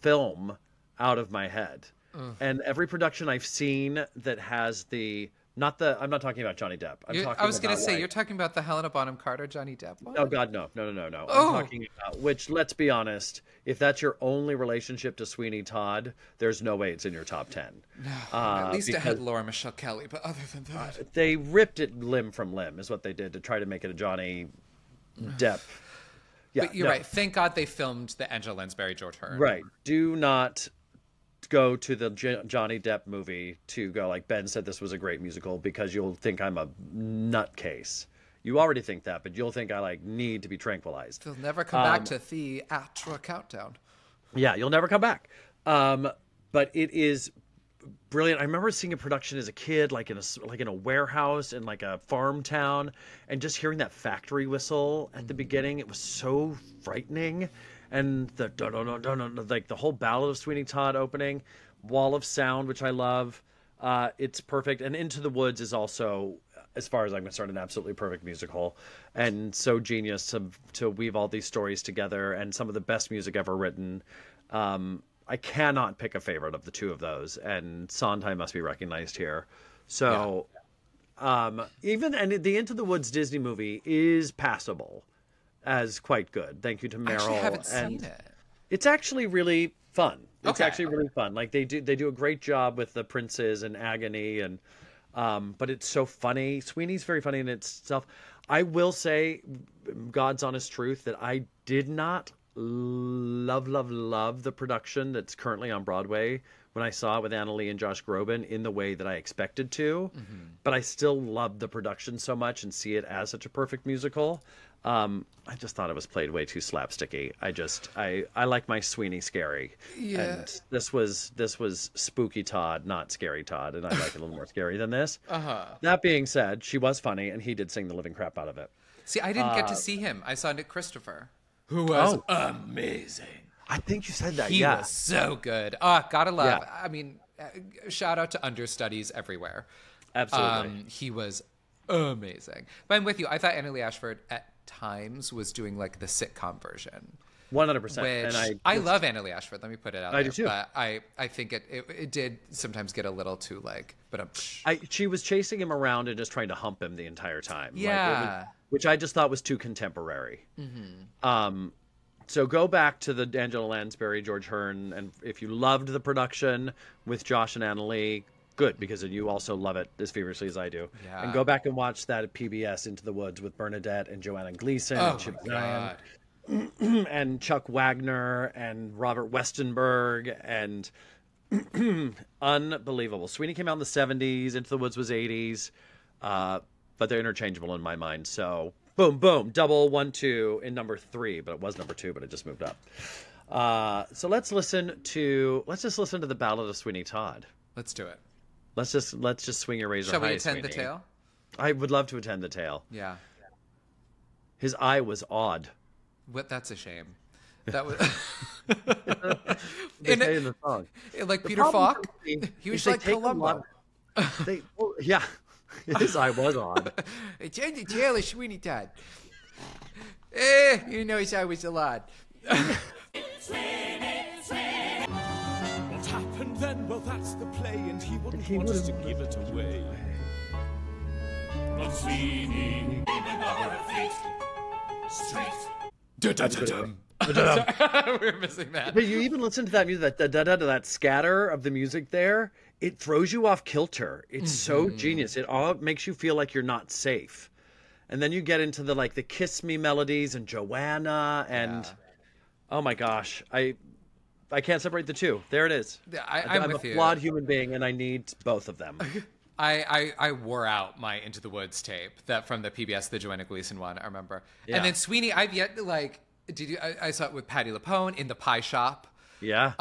film out of my head. And every production I've seen that has I'm not talking about Johnny Depp. I was going to say, you're talking about the Helena Bonham Carter Johnny Depp one? Oh, God, no. I'm talking about, which, let's be honest, if that's your only relationship to Sweeney Todd, there's no way it's in your top 10. No, at least it had Laura Michelle Kelly, but other than that. They ripped it limb from limb, is what they did, to try to make it a Johnny Depp. Yeah, but you're right. Thank God they filmed the Angela Lansbury George Hearn. Right. Do not go to the Johnny Depp movie to go like, Ben said this was a great musical, because you'll think I'm a nutcase. You already think that, but you'll think I need to be tranquilized. They'll never come back to Theatra Countdown. Yeah, you'll never come back. But it is brilliant. I remember seeing a production as a kid, like in a warehouse in like a farm town, and just hearing that factory whistle at the beginning. It was so frightening, and the like the whole Ballad of Sweeney Todd opening, wall of sound, which I love. It's perfect, and Into the Woods is also, as far as I'm concerned, an absolutely perfect musical, and so genius to weave all these stories together, and some of the best music ever written. I cannot pick a favorite of the two of those, and Sondheim must be recognized here. So, even the Into the Woods Disney movie is passable as quite good. Thank you to Meryl. I actually haven't seen it. It's actually really fun. It's Okay. actually really fun. Like they do a great job with the princes and Agony, and but it's so funny. Sweeney's very funny in itself. I will say, God's honest truth, that I did not love the production that's currently on Broadway when I saw it with Anna Lee and Josh Groban in the way that I expected to. But I still love the production so much and see it as such a perfect musical. I just thought it was played way too slapsticky. I like my Sweeney scary. Yeah. And this was spooky Todd, not scary Todd, and I like it a little more scary than this. That being said, she was funny, and he did sing the living crap out of it. See, I didn't get to see him. I saw Nick Christopher, who was amazing. I think you said that. He was so good. Oh, gotta love. Yeah. I mean, shout out to understudies everywhere. Absolutely. He was amazing. But I'm with you. I thought Anna Lee Ashford at times was doing like the sitcom version. 100%. Which And I love Anna Lee Ashford. Let me put it out there. do too. But I think it did sometimes get a little too like. But she was chasing him around and just trying to hump him the entire time. Yeah. Which I just thought was too contemporary. So go back to the Angela Lansbury, George Hearn, and if you loved the production with Josh and Anna Lee, good, because you also love it as feverishly as I do. Yeah. And go back and watch that at PBS, Into the Woods, with Bernadette and Joanna Gleason and Chip Ryan and Chuck Wagner and Robert Westenberg, and unbelievable. Sweeney came out in the 70s, Into the Woods was 80s, but they're interchangeable in my mind. So boom, boom, double 1, 2 in number 3, but it was number 2, but it just moved up. So let's just listen to the Ballad of Sweeney Todd. let's do it. Let's just swing your razor Shall high, we attend the Sweeney. tale? I would love to attend the tale. Yeah. His eye was odd. What? That's a shame. That was They say in the song. like The Peter problem Falk. for me He is was they like take a Columbo. lot- yeah, his eye was odd. Attend the tale of Sweeney Todd. You know his eye was a lot. What happened then? Well, that's the play, and he wouldn't want us to give it away. But Sweeney, another fleet, straight. We're missing that. But you even listen to that music, that scatter of the music there, it throws you off kilter. It's so genius. It all makes you feel like you're not safe. And then you get into the Kiss Me melodies and Joanna and oh my gosh, I can't separate the two. There it is. I'm I'm with a you. flawed human being and I need both of them. I wore out my Into the Woods tape that from the PBS, the Joanna Gleason one. I remember. Yeah. And then Sweeney, I've yet to I saw it with Patti LuPone in the Pie Shop. Yeah.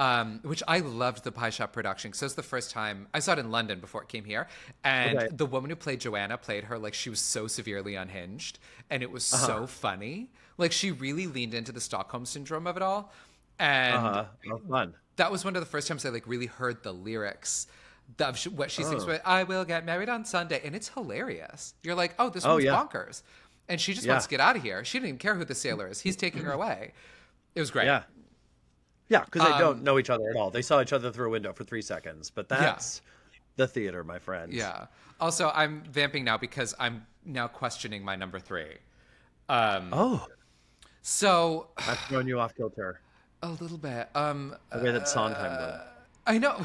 Which I loved the Pie Shop production because it was the first time I saw it in London before it came here, and the woman who played Joanna played her like she was so severely unhinged, and it was so funny. Like she really leaned into the Stockholm syndrome of it all, and Fun. that was one of the first times I really heard the lyrics of what she sings with "I will get married on Sunday," and it's hilarious. You're like, oh, this one's bonkers, and she just wants to get out of here. She didn't even care who the sailor is. He's taking her away. It was great. Yeah. Yeah, because they don't know each other at all. They saw each other through a window for 3 seconds, but that's the theater, my friends. Yeah. Also, I'm vamping now because I'm now questioning my number 3. So I've thrown you off kilter. a little bit. The way that Sondheim did. I know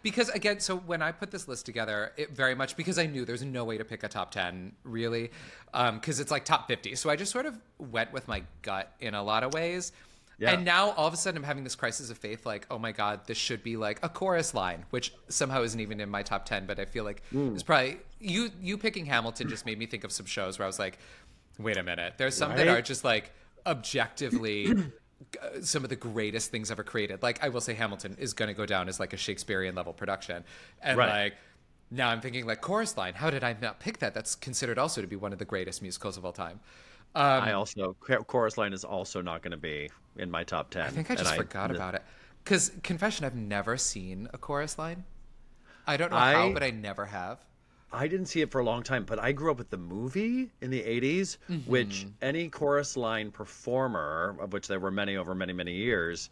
because again, so when I put this list together, it very much because I knew there's no way to pick a top 10 really, because it's like top 50. So I just sort of went with my gut in a lot of ways. Yeah. And now all of a sudden I'm having this crisis of faith, like, oh my God, this should be like a chorus line, which somehow isn't even in my top 10, but I feel like it's probably you picking Hamilton just made me think of some shows where I was like, wait a minute, there's some that are just like objectively some of the greatest things ever created. Like, I will say Hamilton is going to go down as like a Shakespearean level production. And like, now I'm thinking like Chorus Line. How did I not pick that? That's considered also to be one of the greatest musicals of all time. I also, Chorus Line is also not going to be in my top 10. I think I just forgot about it. Because, confession, I've never seen a Chorus Line. I don't know how, but I never have. I didn't see it for a long time, but I grew up with the movie in the 80s, which any Chorus Line performer, of which there were many over many, many years,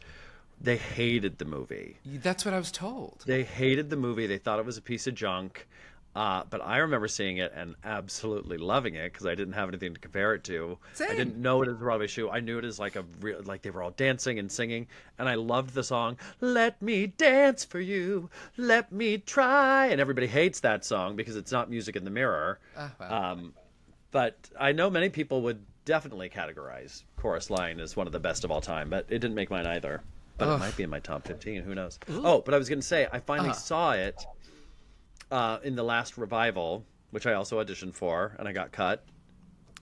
they hated the movie. That's what I was told. They hated the movie. They thought it was a piece of junk. But I remember seeing it and absolutely loving it because I didn't have anything to compare it to. Same. I didn't know it as a Broadway show. I knew it as like like they were all dancing and singing, and I loved the song "Let Me Dance for You, Let Me Try," and everybody hates that song because it's not music in the mirror. Wow. But I know many people would definitely categorize Chorus Line as one of the best of all time, but it didn't make mine either. But it might be in my top 15. Who knows? Oh, but I was going to say I finally saw it. In the last revival, which I also auditioned for, and I got cut.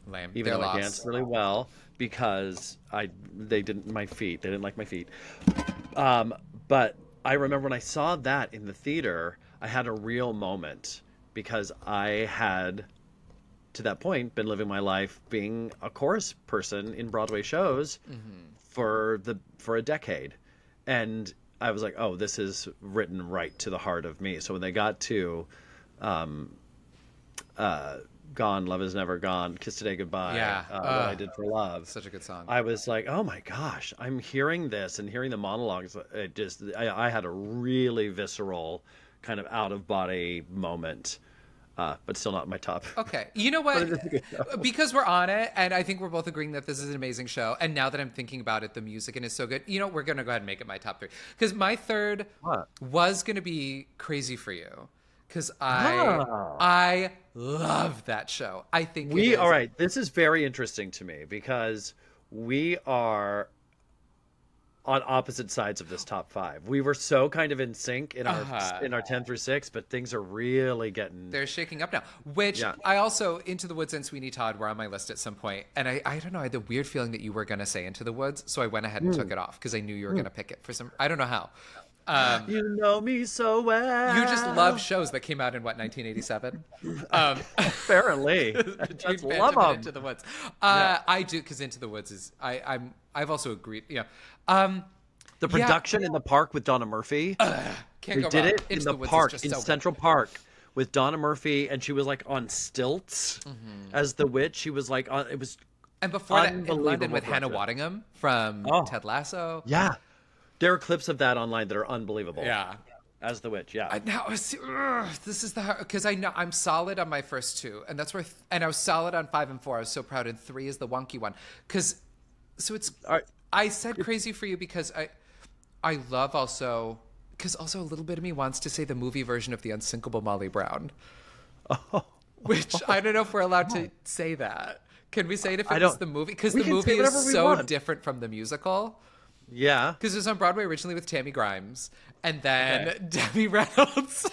Lame. Even though I danced really well because they didn't like my feet. But I remember when I saw that in the theater, I had a real moment because I had, to that point, been living my life being a chorus person in Broadway shows for a decade, and I was like, oh, this is written right to the heart of me. So when they got to Gone, Love Is Never Gone, Kiss Today Goodbye, What I Did for Love. Such a good song. I was like, oh my gosh, I'm hearing this and hearing the monologues. I had a really visceral kind of out-of-body moment. But still not in my top. Okay. You know what? Because we're on it, and I think we're both agreeing that this is an amazing show. And now that I'm thinking about it, the music and it's so good. You know, we're going to go ahead and make it my top 3. Because my third was going to be Crazy for You. Because I love that show. I think all right. This is very interesting to me because we are on opposite sides of this top 5. We were so kind of in sync in our 10 through 6, but things are really they're shaking up now. Which I also, Into the Woods and Sweeney Todd were on my list at some point, and I don't know, I had the weird feeling that you were going to say Into the Woods, so I went ahead and took it off because I knew you were going to pick it for some. I don't know how. You know me so well. You just love shows that came out in 1987. Apparently, Between Phantom and Into the Woods. I do, because Into the Woods is. I've also agreed. The production in the park with Donna Murphy. Can't go did wrong. it in the park in Central Park with Donna Murphy, and she was like on stilts as the witch. She was like on. It was. And before that, in London with Hannah Waddingham from Ted Lasso. Yeah. There are clips of that online that are unbelievable. Yeah. As the witch, yeah. Now, this is the hard, because I know I'm solid on my first 2, and that's where, and I was solid on 5 and 4. I was so proud, and 3 is the wonky one. I said Crazy for You because I love also, because also a little bit of me wants to say the movie version of The Unsinkable Molly Brown. Which I don't know if we're allowed to say that. Can we say it if it was the movie? Because the movie is so different from the musical. Yeah. Because it was on Broadway originally with Tammy Grimes, and then Debbie Reynolds.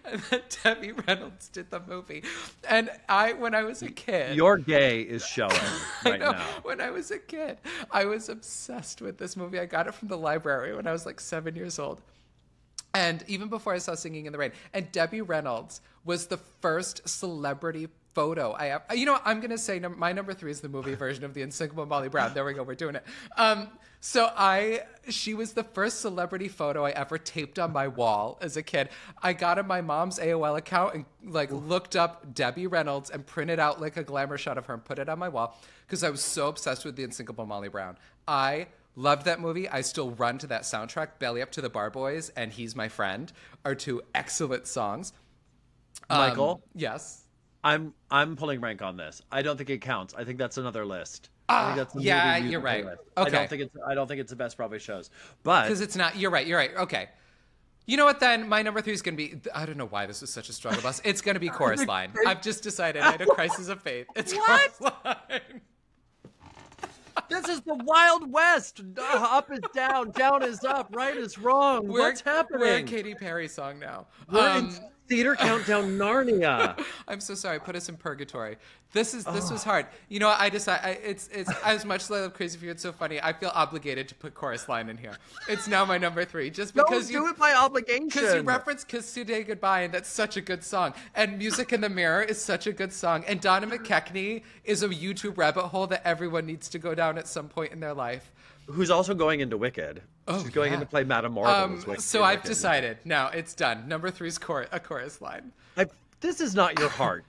And then Debbie Reynolds did the movie. And when I was a kid... Your gay is showing right now. When I was a kid, I was obsessed with this movie. I got it from the library when I was like 7 years old. And even before I saw Singing in the Rain. And Debbie Reynolds was the first celebrity photo I have. You know what? I'm going to say my number 3 is the movie version of The Unsinkable Molly Brown. There we go. We're doing it. She was the first celebrity photo I ever taped on my wall as a kid. I got in my mom's AOL account and looked up Debbie Reynolds and printed out like a glamour shot of her and put it on my wall because I was so obsessed with The Unsinkable Molly Brown. I loved that movie. I still run to that soundtrack. Belly Up to the Bar Boys and He's My Friend are 2 excellent songs. Michael? Yes. I'm pulling rank on this. I don't think it counts. I think that's another list. You're right. List. Okay. I don't think it's the best Broadway shows. But because it's not. You're right. Okay. You know what? Then my number 3 is going to be. I don't know why this was such a struggle bus. It's going to be Chorus Line. I've just decided. I had a crisis of faith. It's Chorus Line. This is the Wild West. Up is down, down is up, right is wrong. What's happening? We're a Katy Perry song now. Theater Countdown Narnia. I'm so sorry. Put us in purgatory. This was hard. You know what? I decided it's as much as I love Crazy for You. It's so funny. I feel obligated to put chorus line in here. It's now my number 3, just because do it by obligation. Because you referenced "Kiss Today Goodbye" and that's such a good song. And "Music in the Mirror" is such a good song. And Donna McKechnie is a YouTube rabbit hole that everyone needs to go down at some point in their life. Who's also going into Wicked. She's going in to play Madame Marvel. So I've decided. Now it's done. Number 3 is a chorus line. This is not your heart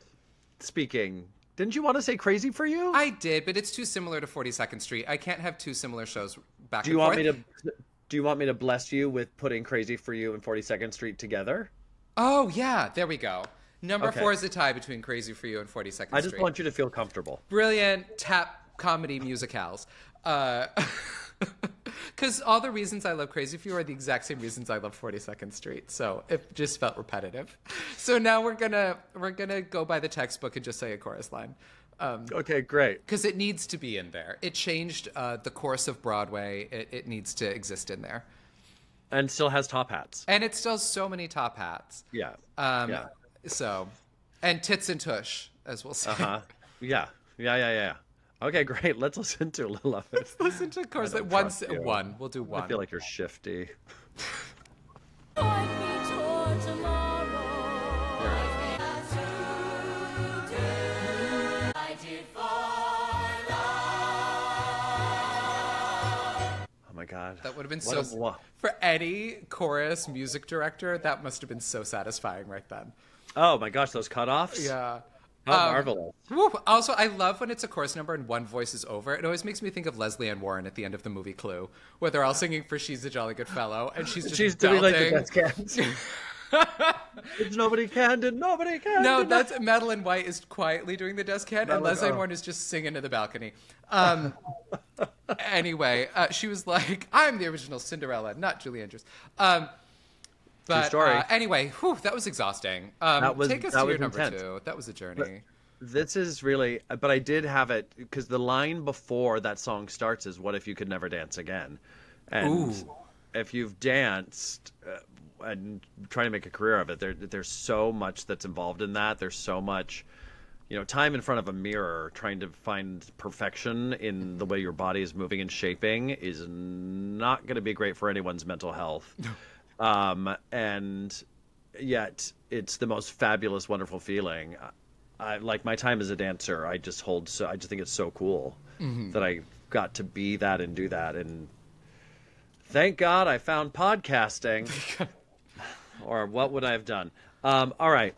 speaking. Didn't you want to say Crazy for You? I did, but it's too similar to 42nd Street. I can't have 2 similar shows back Do you want me to bless you with putting Crazy for You and 42nd Street together? Oh, yeah. There we go. Number 4 is a tie between Crazy for You and 42nd Street. I just want you to feel comfortable. Brilliant tap comedy musicals. Because all the reasons I love Crazy for You are the exact same reasons I love 42nd Street. So it just felt repetitive. So now we're gonna go by the textbook and just say a chorus line. Okay, great. Because it needs to be in there. It changed the course of Broadway. It needs to exist in there. And still has top hats. And it still has so many top hats. Yeah. So, and tits and tush, as we'll say. Yeah. Okay, great. Let's listen to a little of it. Let's listen to chorus line. One. We'll do one. I feel like you're shifty. Oh my God. That would have been for any chorus music director, that must have been so satisfying right then. Oh my gosh, those cutoffs? Yeah. How marvelous. Also, I love when it's a chorus number and one voice is over. It always makes me think of Leslie Ann Warren at the end of the movie Clue, where they're all singing for She's a Jolly Good Fellow, and she's doing like the Death Cans. Nobody can. No, that's Madeline White is quietly doing the desk hand, and Leslie Ann Warren is just singing to the balcony. Anyway, she was like, "I'm the original Cinderella, not Julie Andrews." But story. Anyway, that was exhausting. Take us to your number 2. That was a journey. This is really, but I did have it because the line before that song starts is "What if you could never dance again?" And if you've danced and trying to make a career of it, there's so much that's involved in that. There's so much, time in front of a mirror trying to find perfection in the way your body is moving and shaping is not going to be great for anyone's mental health. And yet it's the most fabulous, wonderful feeling. I like my time as a dancer. I just think it's so cool that I got to be that and do that. And thank God I found podcasting. Or what would I have done? All right.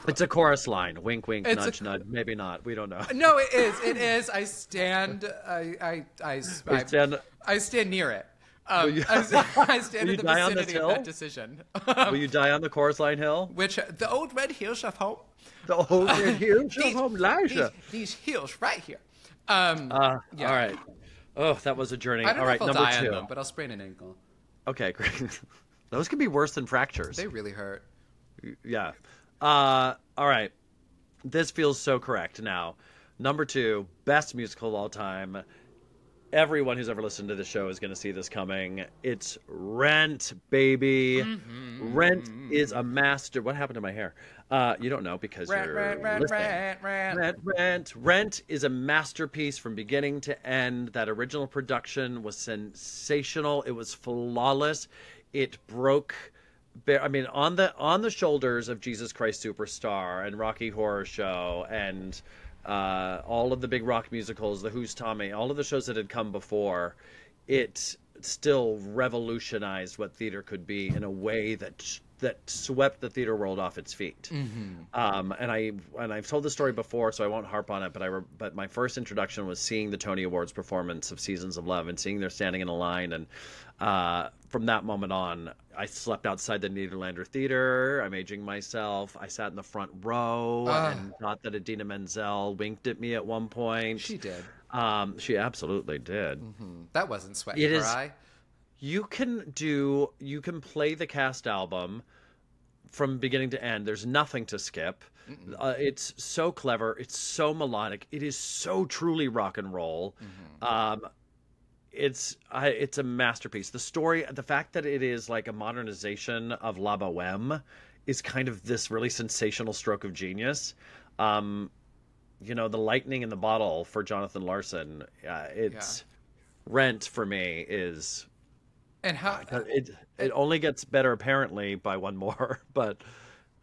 It's a chorus line. Wink, wink, nudge, nudge. Maybe not. We don't know. No, it is. It is. I stand near it. I stand in the vicinity of that decision. Will you die on the chorus line hill? Which the old red hills of home. The old red hills of home, Elijah. These hills right here. All right. Oh, that was a journey. I don't know if I'll number die 2. on them, but I'll sprain an ankle. Okay, great. Those can be worse than fractures. They really hurt. Yeah. All right. This feels so correct now. Number 2, best musical of all time. Everyone who's ever listened to the show is going to see this coming. It's Rent, baby. Rent is a master. What happened to my hair? You don't know because you're listening. Rent is a masterpiece from beginning to end. That original production was sensational. It was flawless. It broke. On the shoulders of Jesus Christ Superstar and Rocky Horror Show and all of the big rock musicals, the Who's Tommy, all of the shows that had come before, it still revolutionized what theater could be in a way that swept the theater world off its feet. And I've told the story before, so I won't harp on it. But my first introduction was seeing the Tony Awards performance of Seasons of Love and seeing they're standing in a line. And from that moment on, I slept outside the Nederlander Theater. I'm aging myself. I sat in the front row and thought that Idina Menzel winked at me at one point. She did. She absolutely did. That wasn't sweating her eye. You can play the cast album from beginning to end. There's nothing to skip. It's so clever. It's so melodic. It is so truly rock and roll. It's a masterpiece. The story, the fact that it is like a modernization of La Boheme is kind of this really sensational stroke of genius. You know, the lightning in the bottle for Jonathan Larson. Rent for me is, and how it only gets better apparently by one more, but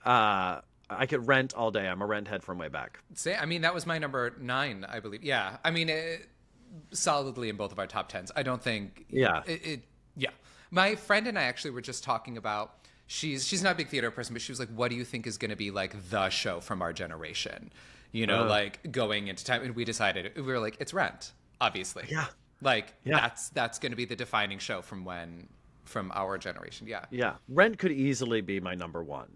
I could Rent all day. I'm a Rent head from way back. I mean, that was my number 9, I believe. Yeah, I mean, solidly in both of our top 10s. I don't think. Yeah. My friend and I actually were just talking about. She's not a big theater person, but she was like, "What do you think is going to be like the show from our generation?" You know, like going into time, and we decided we were like, "It's Rent, obviously." Yeah. Like that's going to be the defining show from our generation. Yeah. Yeah. Rent could easily be my number 1.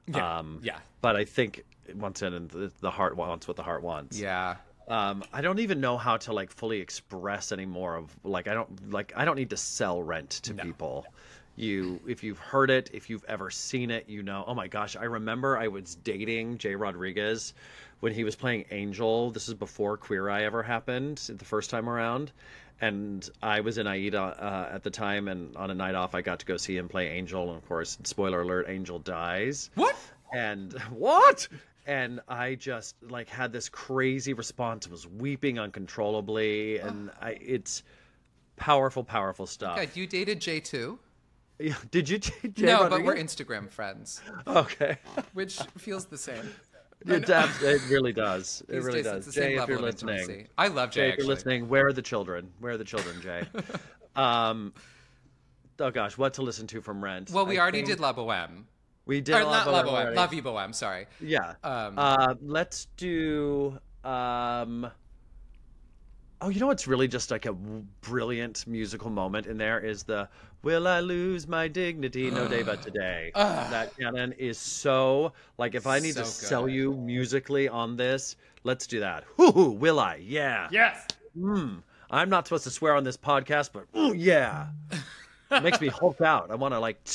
Yeah. But I think once in the heart wants what the heart wants. Yeah. I don't even know how to like fully express anymore of like I don't need to sell Rent to people. If you've heard it, if you've ever seen it, you know. Oh my gosh, I remember I was dating Jay Rodriguez when he was playing Angel. This is before Queer Eye ever happened the first time around. And I was in Aida at the time, and on a night off, I got to go see him play Angel. And of course, spoiler alert, Angel dies. What? And what? And I just like had this crazy response. I was weeping uncontrollably, and it's powerful, powerful stuff. God, you dated Jay too? Yeah. Did you? Jay no, Rodriguez? But we're Instagram friends. Okay. Which feels the same. It really does. It really does. It's the same Jay, if level you're of listening, intimacy. I love Jay. Jay, if you're listening, where are the children? Where are the children, Jay? Oh gosh, what to listen to from Rent? Well, we already did La Boheme. We did not La Boheme. La Vie Boheme. Sorry. Yeah. Let's do. Oh, you know what's really just like a brilliant musical moment in there is the "Will I lose my dignity? No day but today." That canon is so like if I need to sell you musically on this, let's do that. Hoo-hoo, will I? Yeah. Yes. I'm not supposed to swear on this podcast, but ooh, yeah. It makes me Hulk out. I want to like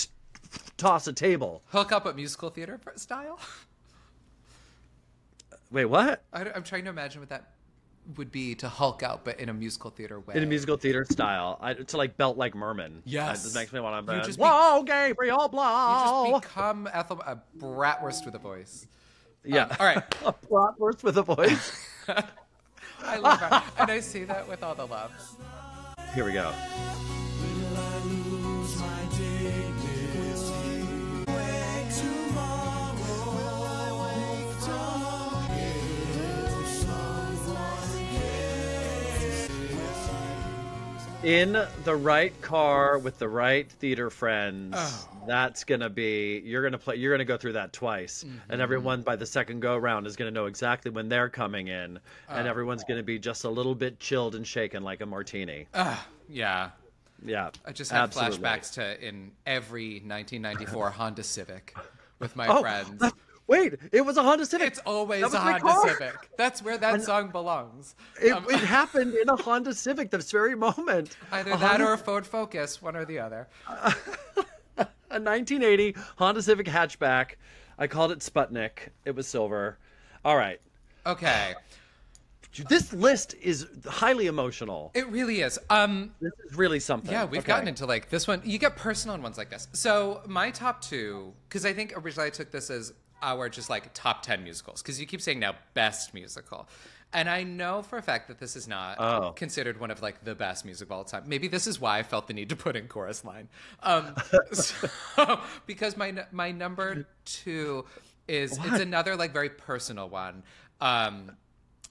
toss a table. Hook up at musical theater style? Wait, what? I'm trying to imagine what that would be to Hulk out, but in a musical theater way. In a musical theater style. To like belt like Merman. Yes. This makes me want to whoa, Gabriel Blow. You just become a bratwurst with a voice. Yeah. All right. A bratwurst with a voice. I love that. And I say that with all the love. Here we go. Will I lose my dignity when tomorrow wakes up? In the right car with the right theater friends, that's gonna be you're gonna go through that twice, and everyone by the second go round is gonna know exactly when they're coming in, and everyone's gonna be just a little bit chilled and shaken like a martini. Yeah. I just had flashbacks to in every 1994 Honda Civic with my friends. Wait, it was a Honda Civic. It's always a Honda Civic. That's where that song belongs. It happened in a Honda Civic this very moment. Either that or a Ford Focus, one or the other. A 1980 Honda Civic hatchback. I called it Sputnik. It was silver. All right. Okay. This list is highly emotional. It really is. This is really something. Yeah, we've gotten into like this one. You get personal on ones like this. So my top 2, because I think originally I took this as our just like top 10 musicals, because you keep saying now best musical, and I know for a fact that this is not considered one of like the best music of all time. Maybe this is why I felt the need to put in Chorus Line, because my number 2 is it's another like very personal one.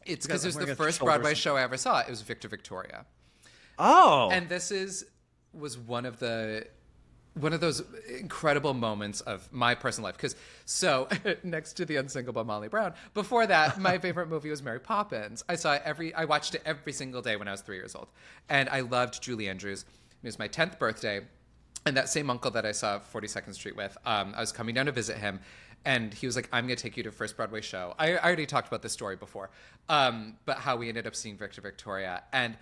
It's because it was the first Broadway show I ever saw. It was Victor Victoria. And this was one of those incredible moments of my personal life. Because next to The Unsinkable Molly Brown, before that, my favorite movie was Mary Poppins. I watched it every single day when I was 3 years old, and I loved Julie Andrews. It was my 10th birthday, and that same uncle that I saw 42nd Street with, I was coming down to visit him, and he was like, "I'm going to take you to first Broadway show." I already talked about this story before, but how we ended up seeing Victor Victoria, and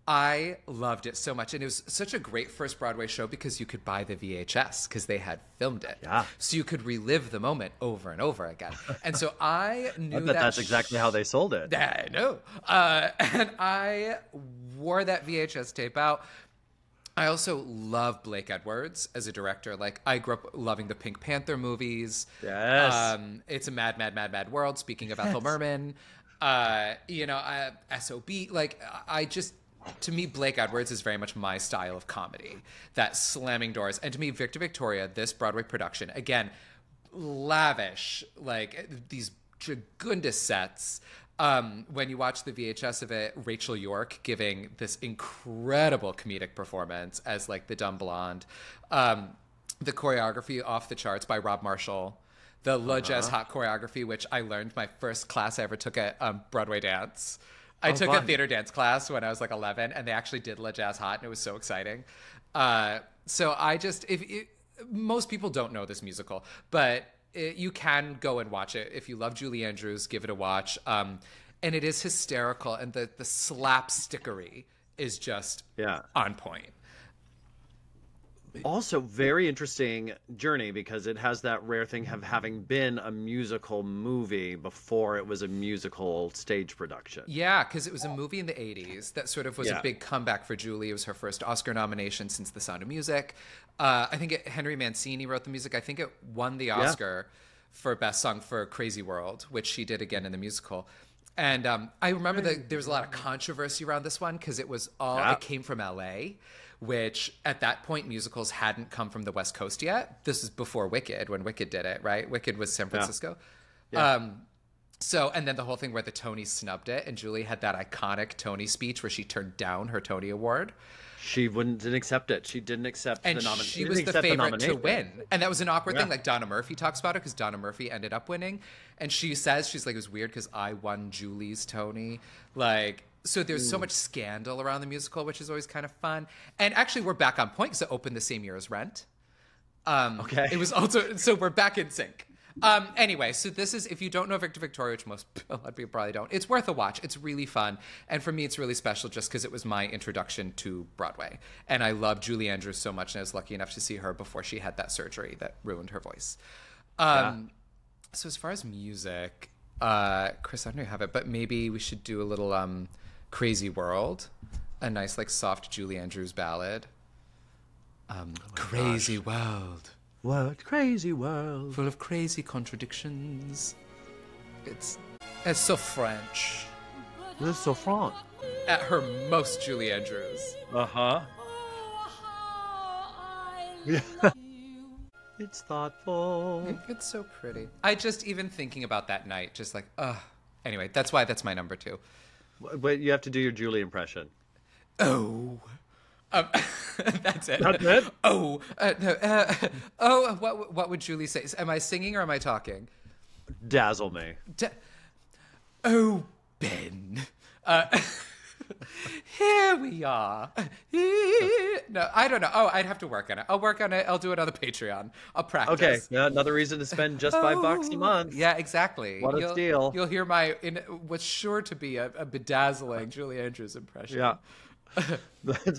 I loved it so much. And it was such a great first Broadway show because you could buy the VHS because they had filmed it. Yeah. So you could relive the moment over and over again. And so I knew that's exactly how they sold it. I know. And I wore that VHS tape out. I also love Blake Edwards as a director. Like, I grew up loving the Pink Panther movies. Yes. It's a mad, mad, mad, mad world. Speaking of Ethel Merman, SOB. Like, to me, Blake Edwards is very much my style of comedy. That slamming doors. And to me, Victor Victoria, this Broadway production, again, lavish, like these Jagundis sets. When you watch the VHS of it, Rachel York giving this incredible comedic performance as like the dumb blonde. The choreography off the charts by Rob Marshall. The Le Jazz Hot choreography, which I learned my first class I ever took at Broadway dance. I took a theater dance class when I was like 11, and they actually did Le Jazz Hot, and it was so exciting. So I just, most people don't know this musical, but you can go and watch it. If you love Julie Andrews, give it a watch. And it is hysterical, and the slapstickery is just on point. Also, very interesting journey, because it has that rare thing of having been a musical movie before it was a musical stage production. Yeah, because it was a movie in the 80s that sort of was a big comeback for Julie. It was her first Oscar nomination since The Sound of Music. I think Henry Mancini wrote the music. I think it won the Oscar for Best Song for Crazy World, which she did again in the musical. And I remember that there was a lot of controversy around this one because it was it came from LA, which at that point musicals hadn't come from the West Coast yet. This is before Wicked, when Wicked did it, right? Wicked was San Francisco. So, and then the whole thing where the Tonys snubbed it, and Julie had that iconic Tony speech where she turned down her Tony Award. She didn't accept it. She didn't accept the nomination. She was the favorite to win. And that was an awkward thing. Like, Donna Murphy talks about it because Donna Murphy ended up winning. And she says, she's like, it was weird because I won Julie's Tony. Like, so there's so much scandal around the musical, which is always kind of fun. And actually, we're back on point because it opened the same year as Rent. It was also, so we're back in sync. Anyway, so this is, if you don't know Victor Victoria, which a lot of people probably don't, it's worth a watch. It's really fun. And for me, it's really special just because it was my introduction to Broadway. And I love Julie Andrews so much, and I was lucky enough to see her before she had that surgery that ruined her voice. So as far as music, Chris, I don't know if you have it, but maybe we should do a little Crazy World, a nice, like, soft Julie Andrews ballad. Crazy World. What crazy world. Full of crazy contradictions. It's so French. It's so French. At her most Julie Andrews. Yeah. It's thoughtful. It's so pretty. I just, even thinking about that night, just like, Anyway, that's why that's my number 2. But you have to do your Julie impression. Oh. That's it. That's it? Oh. No. What would Julie say? Am I singing or am I talking? Dazzle me. Oh, Ben. Here we are. No, I don't know. Oh, I'd have to work on it. I'll work on it. I'll do it on the Patreon. I'll practice. Okay, another reason to spend just $5 a month. Yeah, exactly. What a steal. You'll hear what's sure to be a bedazzling Julie Andrews impression. Yeah.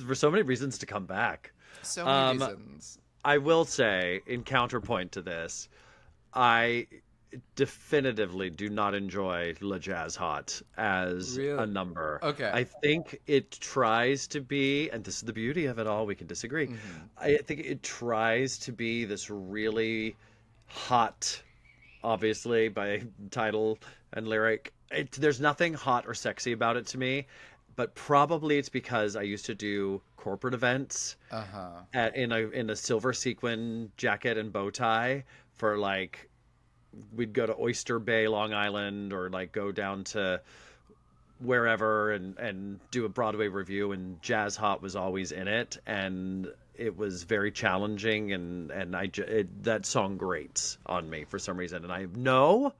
For so many reasons to come back. So many reasons. I will say, in counterpoint to this, I definitively do not enjoy Le Jazz Hot as a number. Okay. I think it tries to be, and this is the beauty of it all, we can disagree. I think it tries to be this really hot, obviously, by title and lyric. There's nothing hot or sexy about it to me. But probably it's because I used to do corporate events in a silver sequin jacket and bow tie for, like, we'd go to Oyster Bay, Long Island, or like go down to wherever and do a Broadway review, and Jazz Hot was always in it, and it was very challenging, and that song grates on me for some reason, and I know.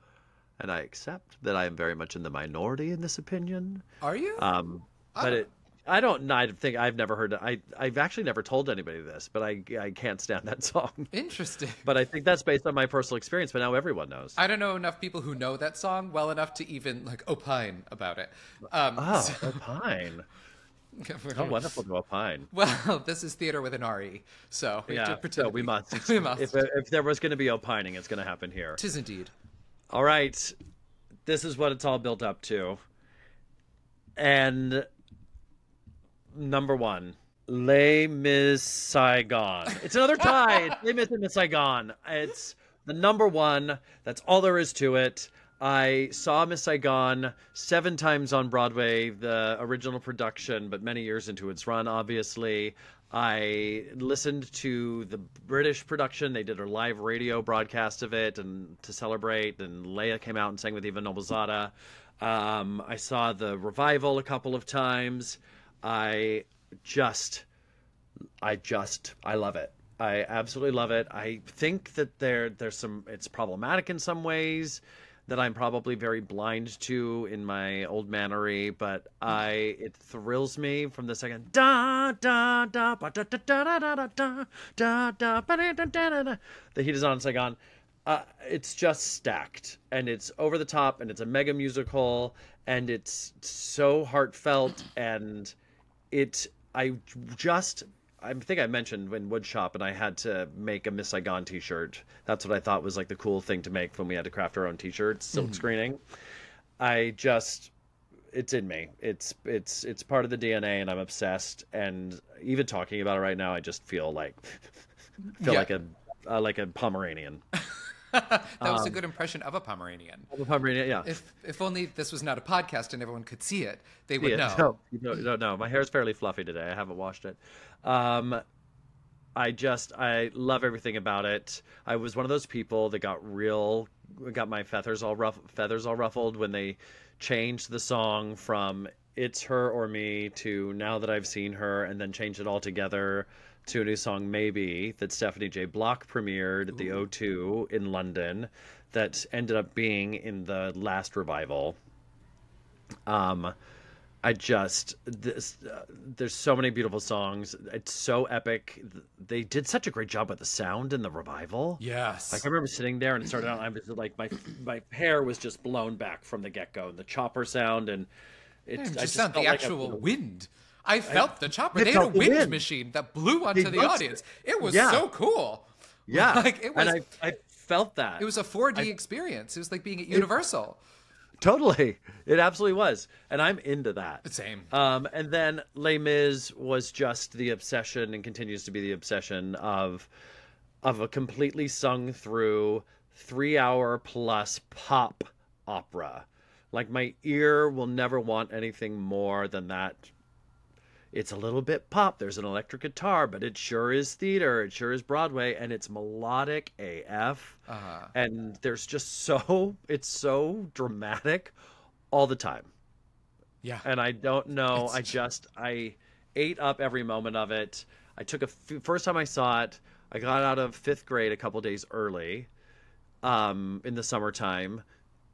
And I accept that I am very much in the minority in this opinion. Are you? But I don't. I think I've never heard. I've actually never told anybody this, but I can't stand that song. Interesting. But I think that's based on my personal experience. But now everyone knows. I don't know enough people who know that song well enough to even like opine about it. Opine. How wonderful to opine. Well, this is theater with an RE, so we have to pretend. So we must. We must. If there was going to be opining, it's going to happen here. 'Tis indeed. All right, this is what it's all built up to. And number 1, Les Mis Saigon. It's another tie. It's Les Mis and Miss Saigon. It's the number one. That's all there is to it. I saw Miss Saigon 7 times on Broadway, the original production, but many years into its run, obviously. I listened to the British production. They did a live radio broadcast of it and to celebrate, and Leia came out and sang with Eva Noblezada. I saw the revival a couple of times. I love it. I absolutely love it. I think that there's some, it's problematic in some ways that I'm probably very blind to in my old mannery, but it thrills me from the second da da da ba da da da da da da da da ba da da da da. The heat is on in Saigon. It's just stacked, and it's over the top, and it's a mega musical, and it's so heartfelt, and I think I mentioned in Woodshop, and I had to make a Miss Saigon t-shirt. That's what I thought was like the cool thing to make when we had to craft our own t-shirts, silk screening. It's in me. It's part of the DNA, and I'm obsessed. And even talking about it right now, I just feel like like a Pomeranian. That was a good impression of a Pomeranian. Of a Pomeranian, yeah. If only this was not a podcast and everyone could see it, they would know. No. My hair is fairly fluffy today. I haven't washed it. I love everything about it. I was one of those people that got my feathers all ruffled when they changed the song from "It's Her or Me" to "Now That I've Seen Her," and then changed it all together to a new song, Maybe, that Stephanie J. Block premiered at the O2 in London, that ended up being in the last revival. There's so many beautiful songs. It's so epic. They did such a great job with the sound in the revival. Yes. Like, I remember sitting there, and it started out, and I was like, my hair was just blown back from the get-go, and the chopper sound, and the actual wind. I felt the chopper. They had a wind machine that blew onto the audience. It was so cool. Yeah. Like, it was, and I felt that. It was a 4D experience. It was like being at Universal. Totally. It absolutely was. And I'm into that. Same. And then Les Mis was just the obsession, and continues to be the obsession of a completely sung through 3-hour plus pop opera. Like, my ear will never want anything more than that. It's a little bit pop. There's an electric guitar, but it sure is theater. It sure is Broadway, and it's melodic AF. And there's just it's so dramatic all the time. Yeah. And I don't know. I ate up every moment of it. I took first time I saw it, I got out of 5th grade a couple days early, in the summertime,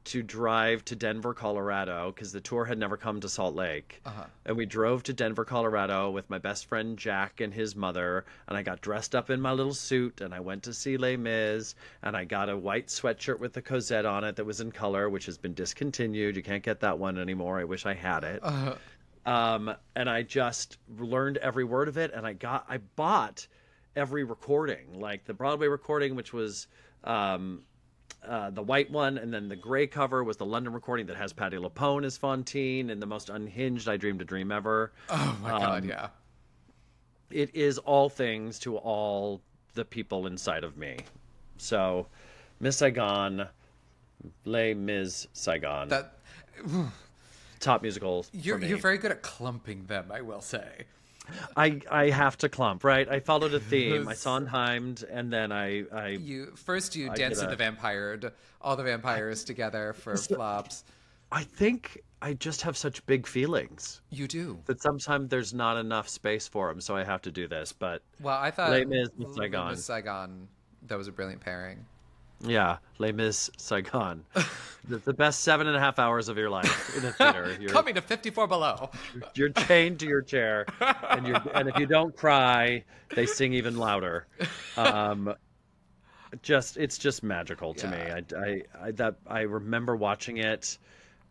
to drive to Denver, Colorado, because the tour had never come to Salt Lake. And we drove to Denver, Colorado with my best friend Jack and his mother, and I got dressed up in my little suit, and I went to see Les Mis, and I got a white sweatshirt with the Cosette on it that was in color, which has been discontinued. You can't get that one anymore. I wish I had it. And I just learned every word of it, and I bought every recording, like the Broadway recording, which was the white one, and then the gray cover was the London recording that has Patti LuPone as Fantine, and the most unhinged I Dreamed a Dream Ever. Oh my God, yeah. It is all things to all the people inside of me. So, Miss Saigon, Les Mis Saigon. Top musicals. You're very good at clumping them, I will say. I have to clump, right? I followed a theme. I Sondheimed, and then You Dance of the Vampired, all the vampires together for flops. I think I just have such big feelings. You do. That sometimes there's not enough space for them, so I have to do this. But I thought Les Mis Saigon, that was a brilliant pairing. Yeah, Les Mis Saigon. the best 7.5 hours of your life in a theater. Coming to 54 Below. You're chained to your chair, and if you don't cry, they sing even louder. It's just magical to me. I remember watching it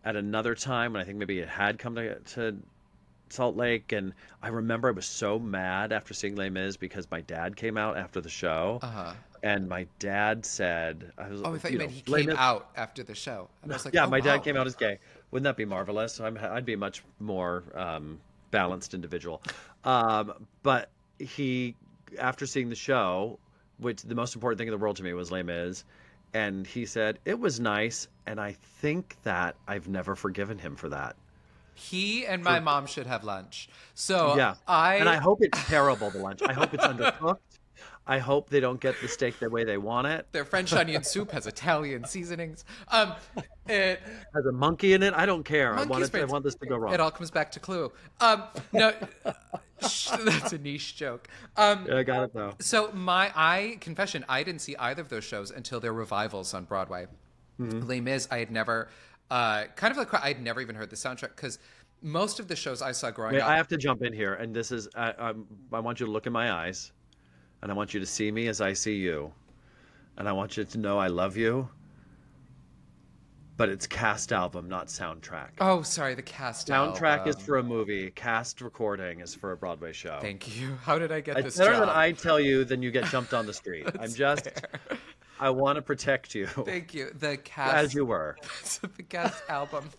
at another time when I think maybe it had come to Salt Lake, and I remember I was so mad after seeing Les Mis because my dad came out after the show. And my dad said, I thought you meant he came out after the show. And I was like, yeah, my dad came out as gay. Wouldn't that be marvelous? I'd be much more balanced individual. But he, after seeing the show, which the most important thing in the world to me was Les Mis, and he said, it was nice, and I think that I've never forgiven him for that. He and my mom should have lunch. So yeah. And I hope it's terrible, the lunch. I hope it's undercooked. I hope they don't get the steak the way they want it. Their French onion soup has Italian seasonings. It has a monkey in it. I don't care. I want this to go wrong. It all comes back to Clue. No, that's a niche joke. Yeah, I got it though. So confession, I didn't see either of those shows until their revivals on Broadway. Mm-hmm. Les Mis, I had never, I'd never even heard the soundtrack because most of the shows I saw growing up. I have to jump in here, and this is, I want you to look in my eyes. And I want you to see me as I see you. And I want you to know I love you. But it's cast album, not soundtrack. Oh, sorry, the cast album. Soundtrack is for a movie. Cast recording is for a Broadway show. Thank you. How did I get this job? It's better than I tell you than you get jumped on the street. I want to protect you. Thank you. The cast. As you were. The cast album.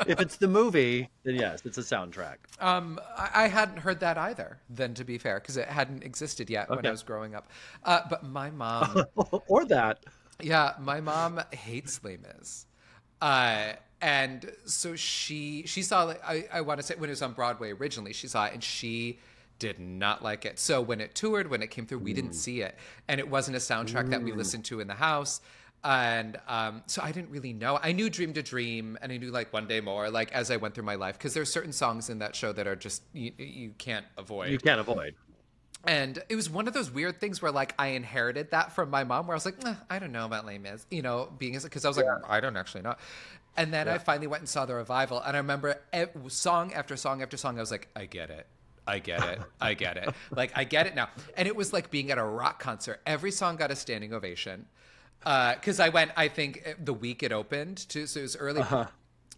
If it's the movie, then yes, it's a soundtrack. I hadn't heard that either, then, to be fair, because it hadn't existed yet when I was growing up. But my mom... or that. Yeah, my mom hates Les Mis. And so she saw, I want to say, when it was on Broadway originally, she saw it, and she did not like it. So when it toured, when it came through, we didn't see it. And it wasn't a soundtrack that we listened to in the house. And so I didn't really know. I knew Dream to Dream, and I knew like One Day More, like as I went through my life, because there's certain songs in that show that are just, you can't avoid. You can't avoid. And it was one of those weird things where like I inherited that from my mom, where I was like, I don't know about Les Mis, because I was like, I don't actually know. And then I finally went and saw the revival, and I remember song after song after song, I was like, I get it. I get it. I get it. Like, I get it now. And it was like being at a rock concert. Every song got a standing ovation. Because I went, I think, the week it opened, so it was early.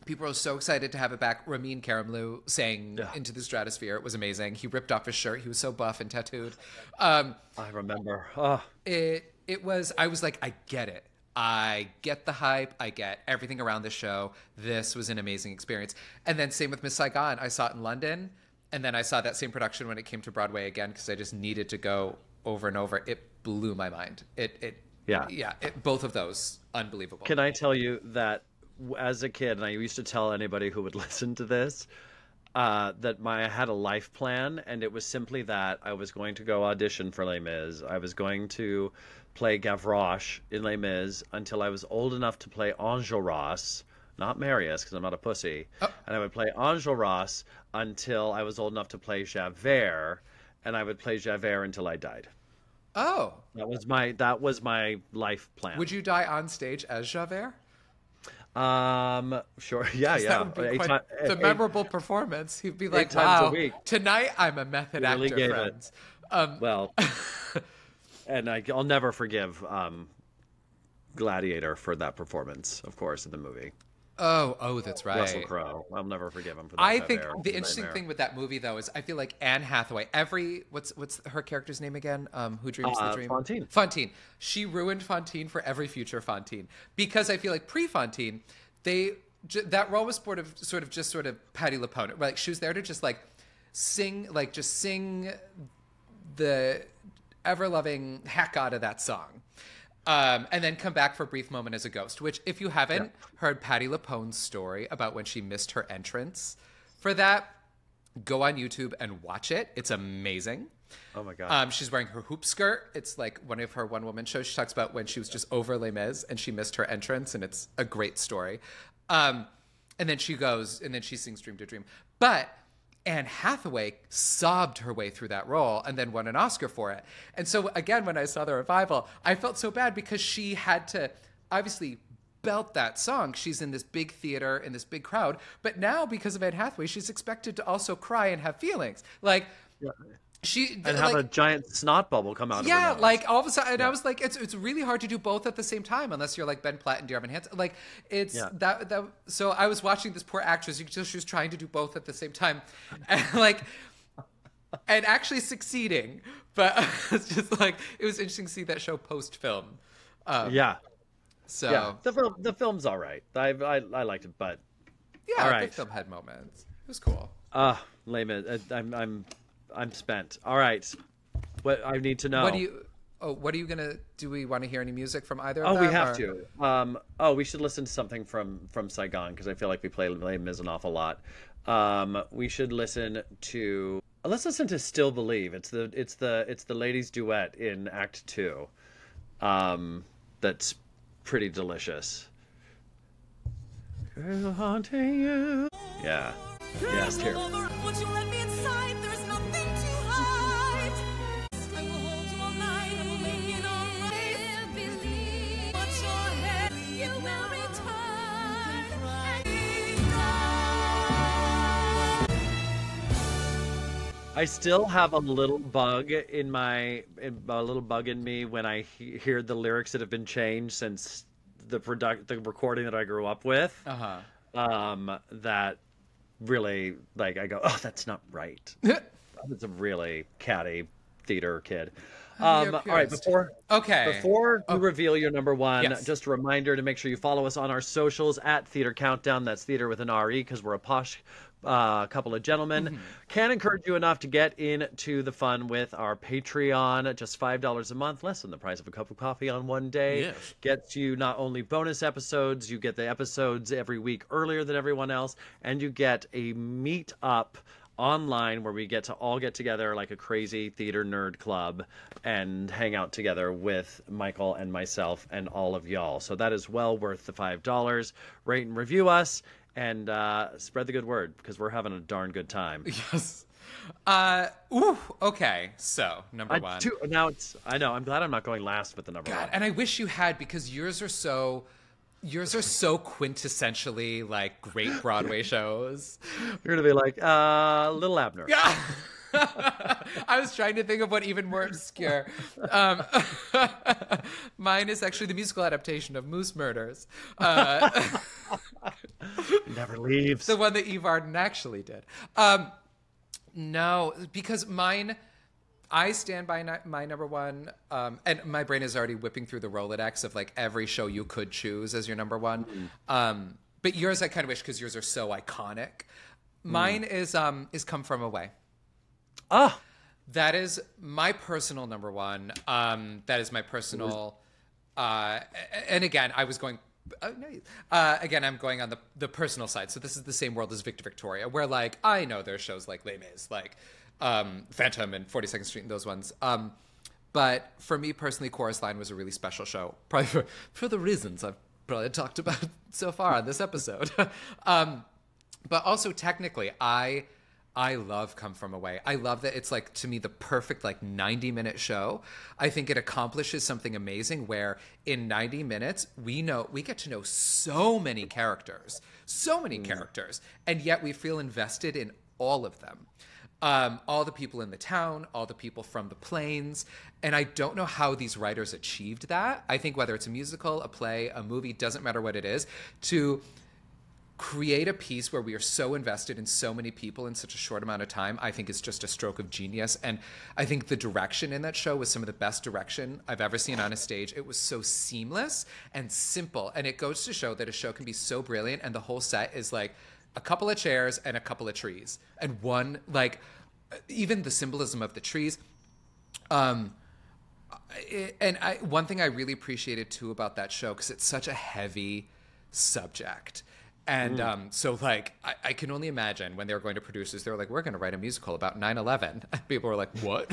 People were so excited to have it back. Ramin Karimloo sang Into the Stratosphere. It was amazing. He ripped off his shirt. He was so buff and tattooed. I remember. It was, I was like, I get it. I get the hype. I get everything around the show. This was an amazing experience. And then same with Miss Saigon. I saw it in London. And then I saw that same production when it came to Broadway again, because I just needed to go over and over. It blew my mind. Both of those, unbelievable. Can I tell you that as a kid, and I used to tell anybody who would listen to this, that I had a life plan, and it was simply that I was going to go audition for Les Mis. I was going to play Gavroche in Les Mis until I was old enough to play Enjolras, not Marius, because I'm not a pussy. And I would play Enjolras until I was old enough to play Javert, and I would play Javert until I died. Oh. That was my life plan. Would you die on stage as Javert? Sure. Yeah. That would be quite the memorable performance. He'd be like, times wow, a week. Tonight I'm a method actor, friends. Well, and I'll never forgive Gladiator for that performance, of course, in the movie. Oh, that's right. Russell Crowe. I'll never forgive him for that. I think the interesting thing with that movie, though, is I feel like Anne Hathaway, what's her character's name again? Who dreams the dream? Fantine. Fantine. She ruined Fantine for every future Fantine, because I feel like pre-Fantine, that role was sort of Patti LuPone. Like she was there to just sing the ever-loving heck out of that song. And then come back for a brief moment as a ghost, which if you haven't heard Patti LuPone's story about when she missed her entrance for that, go on YouTube and watch it. It's amazing. Oh my God. She's wearing her hoop skirt. It's like one of her one-woman shows. She talks about when she was just over Les Mis and she missed her entrance, and it's a great story. And then she goes, and then she sings Dream to Dream. But Anne Hathaway sobbed her way through that role and then won an Oscar for it. And so again, when I saw the revival, I felt so bad because she had to obviously belt that song. She's in this big theater, in this big crowd. But now, because of Anne Hathaway, she's expected to also cry and have feelings. Like, have a giant snot bubble come out of her nose. Like all of a sudden, and I was like, it's really hard to do both at the same time unless you're like Ben Platt and Evan Hansen. Like that. So I was watching this poor actress. She was trying to do both at the same time, and actually succeeding. But it's just like it was interesting to see that show post film. So the film's all right. I liked it, but the film had moments. It was cool. Layman, I'm spent. All right. What I need to know. What are you gonna? Do we want to hear any music from either? Oh, of them, we have to. We should listen to something from Saigon because I feel like we play Les Mis an awful lot. We should listen to. Let's listen to "Still Believe." It's the ladies' duet in Act 2. That's pretty delicious. Girl, haunting you. Yeah. Yes, here. I still have a little bug in me when I hear the lyrics that have been changed since the recording that I grew up with. That really, like, I go, oh, that's not right. It's a really catty theater kid. All right, before we reveal your number one, just a reminder to make sure you follow us on our socials at Theater Countdown. That's theater with an R-E because we're a posh couple of gentlemen. Can't encourage you enough to get into the fun with our Patreon. Just $5 a month, less than the price of a cup of coffee on one day. Yes. Gets you not only bonus episodes, you get the episodes every week earlier than everyone else, and you get a meet up online where we get to all get together like a crazy theater nerd club and hang out together with Michael and myself and all of y'all. So that is well worth the $5. Rate and review us and spread the good word because we're having a darn good time. Yes. Okay. So number one. I know. I'm glad I'm not going last with the number one. And I wish you had because yours are so quintessentially like great Broadway shows. You're gonna be like, Little Abner. Yeah. I was trying to think of what even more obscure. Mine is actually the musical adaptation of Moose Murders. Never leaves. The one that Eve Arden actually did. No, because mine. I stand by my number one, and my brain is already whipping through the Rolodex of like every show you could choose as your number one. But yours, I kind of wish because yours are so iconic. Mine is Come From Away. That is my personal number one. That is my personal. And again, I was going. Again, I'm going on the personal side. So this is the same world as Victor Victoria, where like I know there's shows like Les Mis, like. Phantom and 42nd Street and those ones. But for me personally, Chorus Line was a really special show, probably for the reasons I've probably talked about so far on this episode. But also technically, I love Come From Away. I love that it's like, to me, the perfect like 90-minute show. I think it accomplishes something amazing where in 90 minutes, we get to know so many characters, and yet we feel invested in all of them. All the people in the town, all the people from the plains. And I don't know how these writers achieved that. I think whether it's a musical, a play, a movie, doesn't matter what it is, to create a piece where we are so invested in so many people in such a short amount of time, I think is just a stroke of genius. And I think the direction in that show was some of the best direction I've ever seen on a stage. It was so seamless and simple. And it goes to show that a show can be so brilliant and the whole set is like a couple of chairs and a couple of trees and one, like, even the symbolism of the trees. One thing I really appreciated too about that show, because it's such a heavy subject. And so like, I can only imagine when they were going to producers, they were like, we're going to write a musical about 9/11. People were like, what?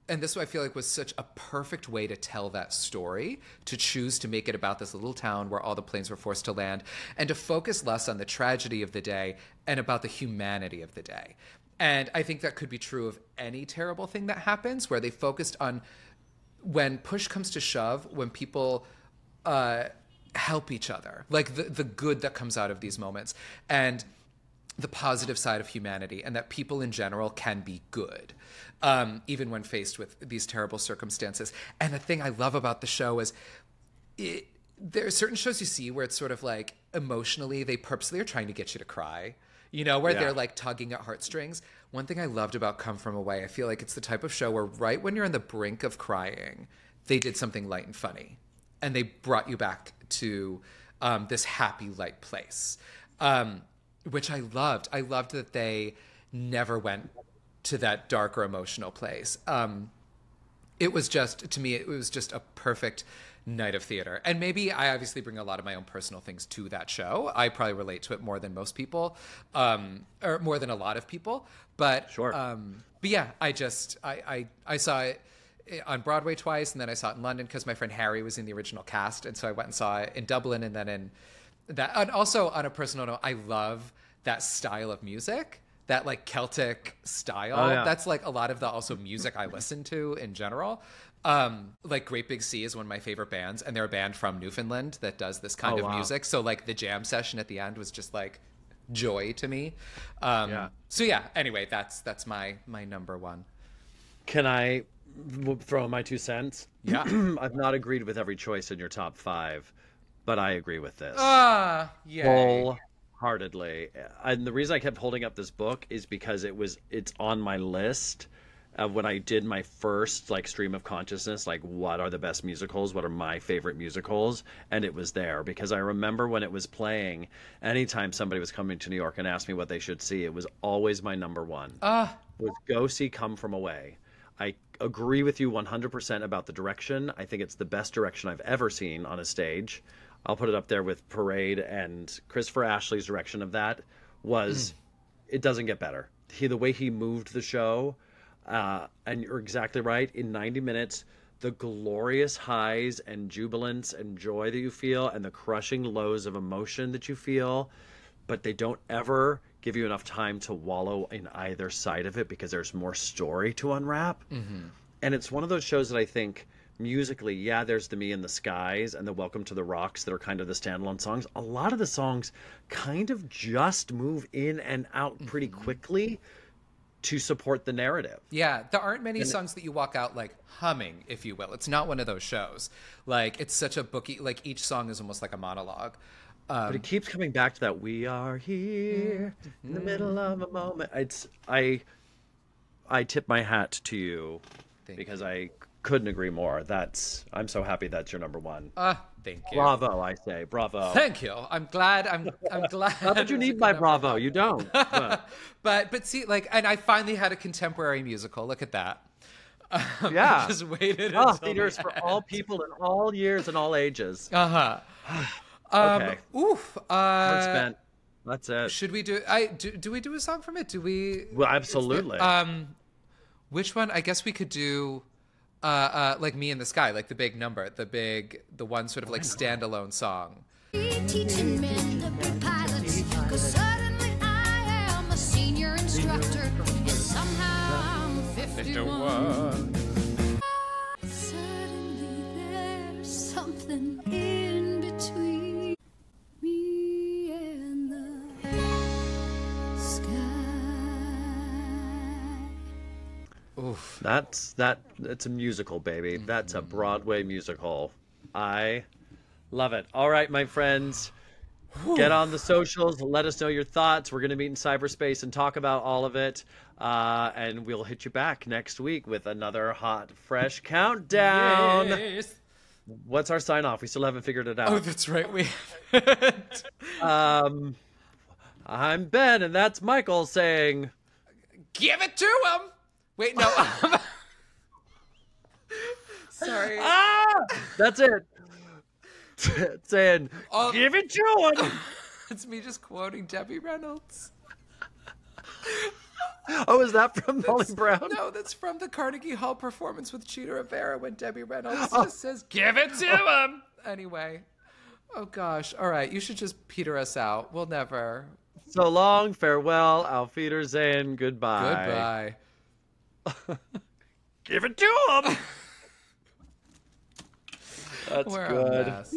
And this, I feel like, was such a perfect way to tell that story, to choose to make it about this little town where all the planes were forced to land, and to focus less on the tragedy of the day and about the humanity of the day. And I think that could be true of any terrible thing that happens, where they focused on when push comes to shove, when people help each other, like the good that comes out of these moments, and the positive side of humanity, and that people in general can be good. Even when faced with these terrible circumstances. And the thing I love about the show is there are certain shows you see where it's sort of like emotionally, they purposely are trying to get you to cry, you know, where they're like tugging at heartstrings. One thing I loved about Come From Away, I feel like it's the type of show where right when you're on the brink of crying, they did something light and funny. And they brought you back to this happy, light place. which I loved. I loved that they never went to that dark or emotional place. It was just, to me, it was just a perfect night of theater. And maybe I obviously bring a lot of my own personal things to that show. I probably relate to it more than most people, or more than a lot of people. But Sure. But yeah, I saw it on Broadway twice, and then I saw it in London because my friend Harry was in the original cast, and so I went and saw it in Dublin, and then in that. And also, on a personal note, I love that style of music, that like Celtic style. Oh, yeah. That's like a lot of the also music I listen to in general. Like Great Big Sea is one of my favorite bands, and they're a band from Newfoundland that does this kind of music. So like the jam session at the end was just like joy to me. So yeah, anyway, that's my number one. Can I throw in my 2 cents? Yeah. I've not agreed with every choice in your top 5, but I agree with this. Yeah. Wholeheartedly. And the reason I kept holding up this book is because it's on my list of when I did my first like stream of consciousness, like what are the best musicals? What are my favorite musicals? And it was there because I remember when it was playing, anytime somebody was coming to New York and asked me what they should see, it was always my number one. Was go see Come From Away. I agree with you 100% about the direction. I think it's the best direction I've ever seen on a stage. I'll put it up there with Parade, and Christopher Ashley's direction of that was, it doesn't get better. The way he moved the show, and you're exactly right, in 90 minutes, the glorious highs and jubilance and joy that you feel and the crushing lows of emotion that you feel, but they don't ever give you enough time to wallow in either side of it because there's more story to unwrap. And it's one of those shows that I think musically, yeah, there's the Me and the Skies and the Welcome to the Rocks that are kind of the standalone songs. A lot of the songs kind of just move in and out pretty quickly to support the narrative. Yeah, there aren't many songs that you walk out like humming, if you will. It's not one of those shows. Like, it's such a booky, like each song is almost like a monologue. But it keeps coming back to that, we are here in the middle of a moment. I tip my hat to you because I couldn't agree more. I'm so happy that's your number one. Thank you. Bravo, I say. Bravo. Thank you. I'm glad. Not that you need my bravo. You don't. But see, like, and I finally had a contemporary musical. Look at that. Yeah. I just waited until theaters for all people in all years and all ages. Okay. Oof. Hard spent. That's it. Should we do? Do we do a song from it? Do we? Well, absolutely. Which one? I guess we could do, like Me in the Sky, like the big number, the one sort of like standalone song. Teaching men to be pilots, 'cause suddenly I am a senior instructor, and somehow I'm 51. Suddenly there's something in between me and the sky. Oof. That's a musical, baby. That's a Broadway musical. I love it. All right, my friends. Get on the socials. Let us know your thoughts. We're going to meet in cyberspace and talk about all of it. And we'll hit you back next week with another hot, fresh countdown. Yes. What's our sign off? We still haven't figured it out. Oh, that's right. We haven't. I'm Ben, and that's Michael saying, Give it to him. Wait, no. Sorry. That's it. Saying, give it to him. It's me just quoting Debbie Reynolds. Oh, is that from Molly Brown? No, that's from the Carnegie Hall performance with Cheetah Rivera when Debbie Reynolds just says, give it to him. Anyway. Oh, gosh. All right. You should just peter us out. We'll never. So long, farewell, auf Wiedersehen, goodbye. Goodbye. Give it to him. That's We're good. a mess.